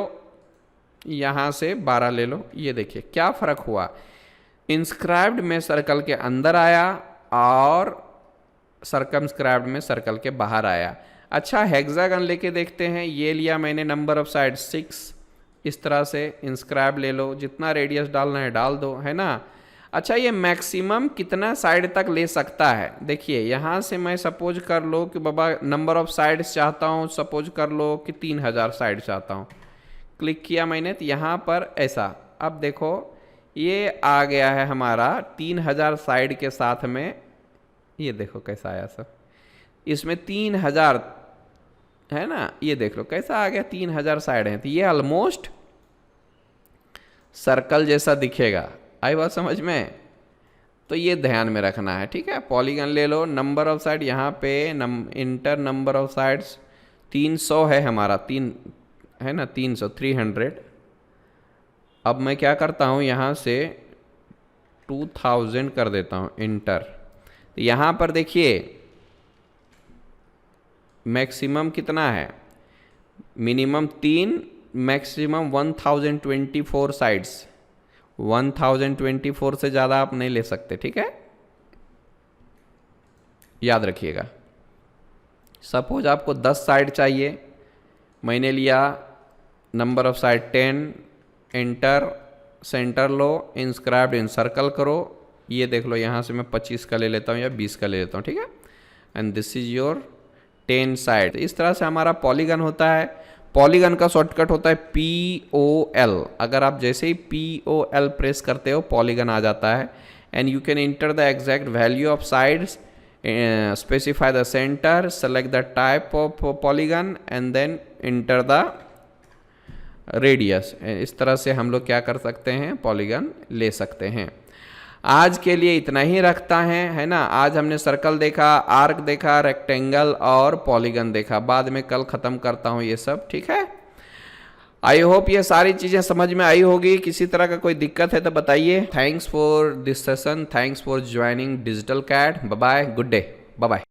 यहाँ से 12 ले लो। ये देखिए क्या फ़र्क हुआ, इंस्क्राइब्ड में सर्कल के अंदर आया और सर्कमस्क्राइब्ड में सर्कल के बाहर आया। अच्छा हेक्सागन लेके देखते हैं, ये लिया मैंने नंबर ऑफ साइड 6, इस तरह से इंस्क्राइब ले लो, जितना रेडियस डालना है डाल दो, है ना। अच्छा ये मैक्सिमम कितना साइड तक ले सकता है, देखिए यहाँ से मैं सपोज कर लो कि बाबा नंबर ऑफ साइड्स चाहता हूँ, सपोज कर लो कि 3000 साइड चाहता हूँ। क्लिक किया मैंने तो यहाँ पर ऐसा, अब देखो ये आ गया है हमारा 3000 साइड के साथ में। ये देखो कैसा आया सर, इसमें 3000 है ना, ये देख लो कैसा आ गया, 3000 साइड हैं, तो ये ऑलमोस्ट सर्कल जैसा दिखेगा। आई बात समझ में, तो ये ध्यान में रखना है, ठीक है। पॉलीगन ले लो, नंबर ऑफ साइड यहाँ पे इंटर नंबर ऑफ साइड्स 300 है हमारा, 3 है ना, 300 300। अब मैं क्या करता हूँ यहाँ से 2000 कर देता हूँ, इंटर। तो यहाँ पर देखिए मैक्सिमम कितना है, मिनिमम 3, मैक्सिमम 1024 साइड्स, 1024 से ज़्यादा आप नहीं ले सकते, ठीक है, याद रखिएगा। सपोज आपको 10 साइड चाहिए मैंने लिया number of side 10, enter, centre low, inscribed in circle करो। ये देख लो यहाँ से मैं 25 का ले लेता हूँ या 20 का ले लेता हूँ, ठीक है। And this is your 10 side. इस तरह से हमारा पॉलीगन होता है। पॉलीगन का शॉर्टकट होता है POL। अगर आप जैसे ही POL प्रेस करते हो पॉलीगन आ जाता है। And you can enter the exact value of sides, specify the center, select the type of polygon and then enter the radius। इस तरह से हम लोग क्या कर सकते हैं, पॉलीगन ले सकते हैं। आज के लिए इतना ही रखता है ना। आज हमने सर्कल देखा, आर्क देखा, रेक्टेंगल और पॉलीगन देखा। बाद में कल ख़त्म करता हूँ ये सब, ठीक है। आई होप ये सारी चीज़ें समझ में आई होगी। किसी तरह का कोई दिक्कत है तो बताइए। Thanks for this session, thanks for joining digital CAD. Bye bye, good day, bye bye.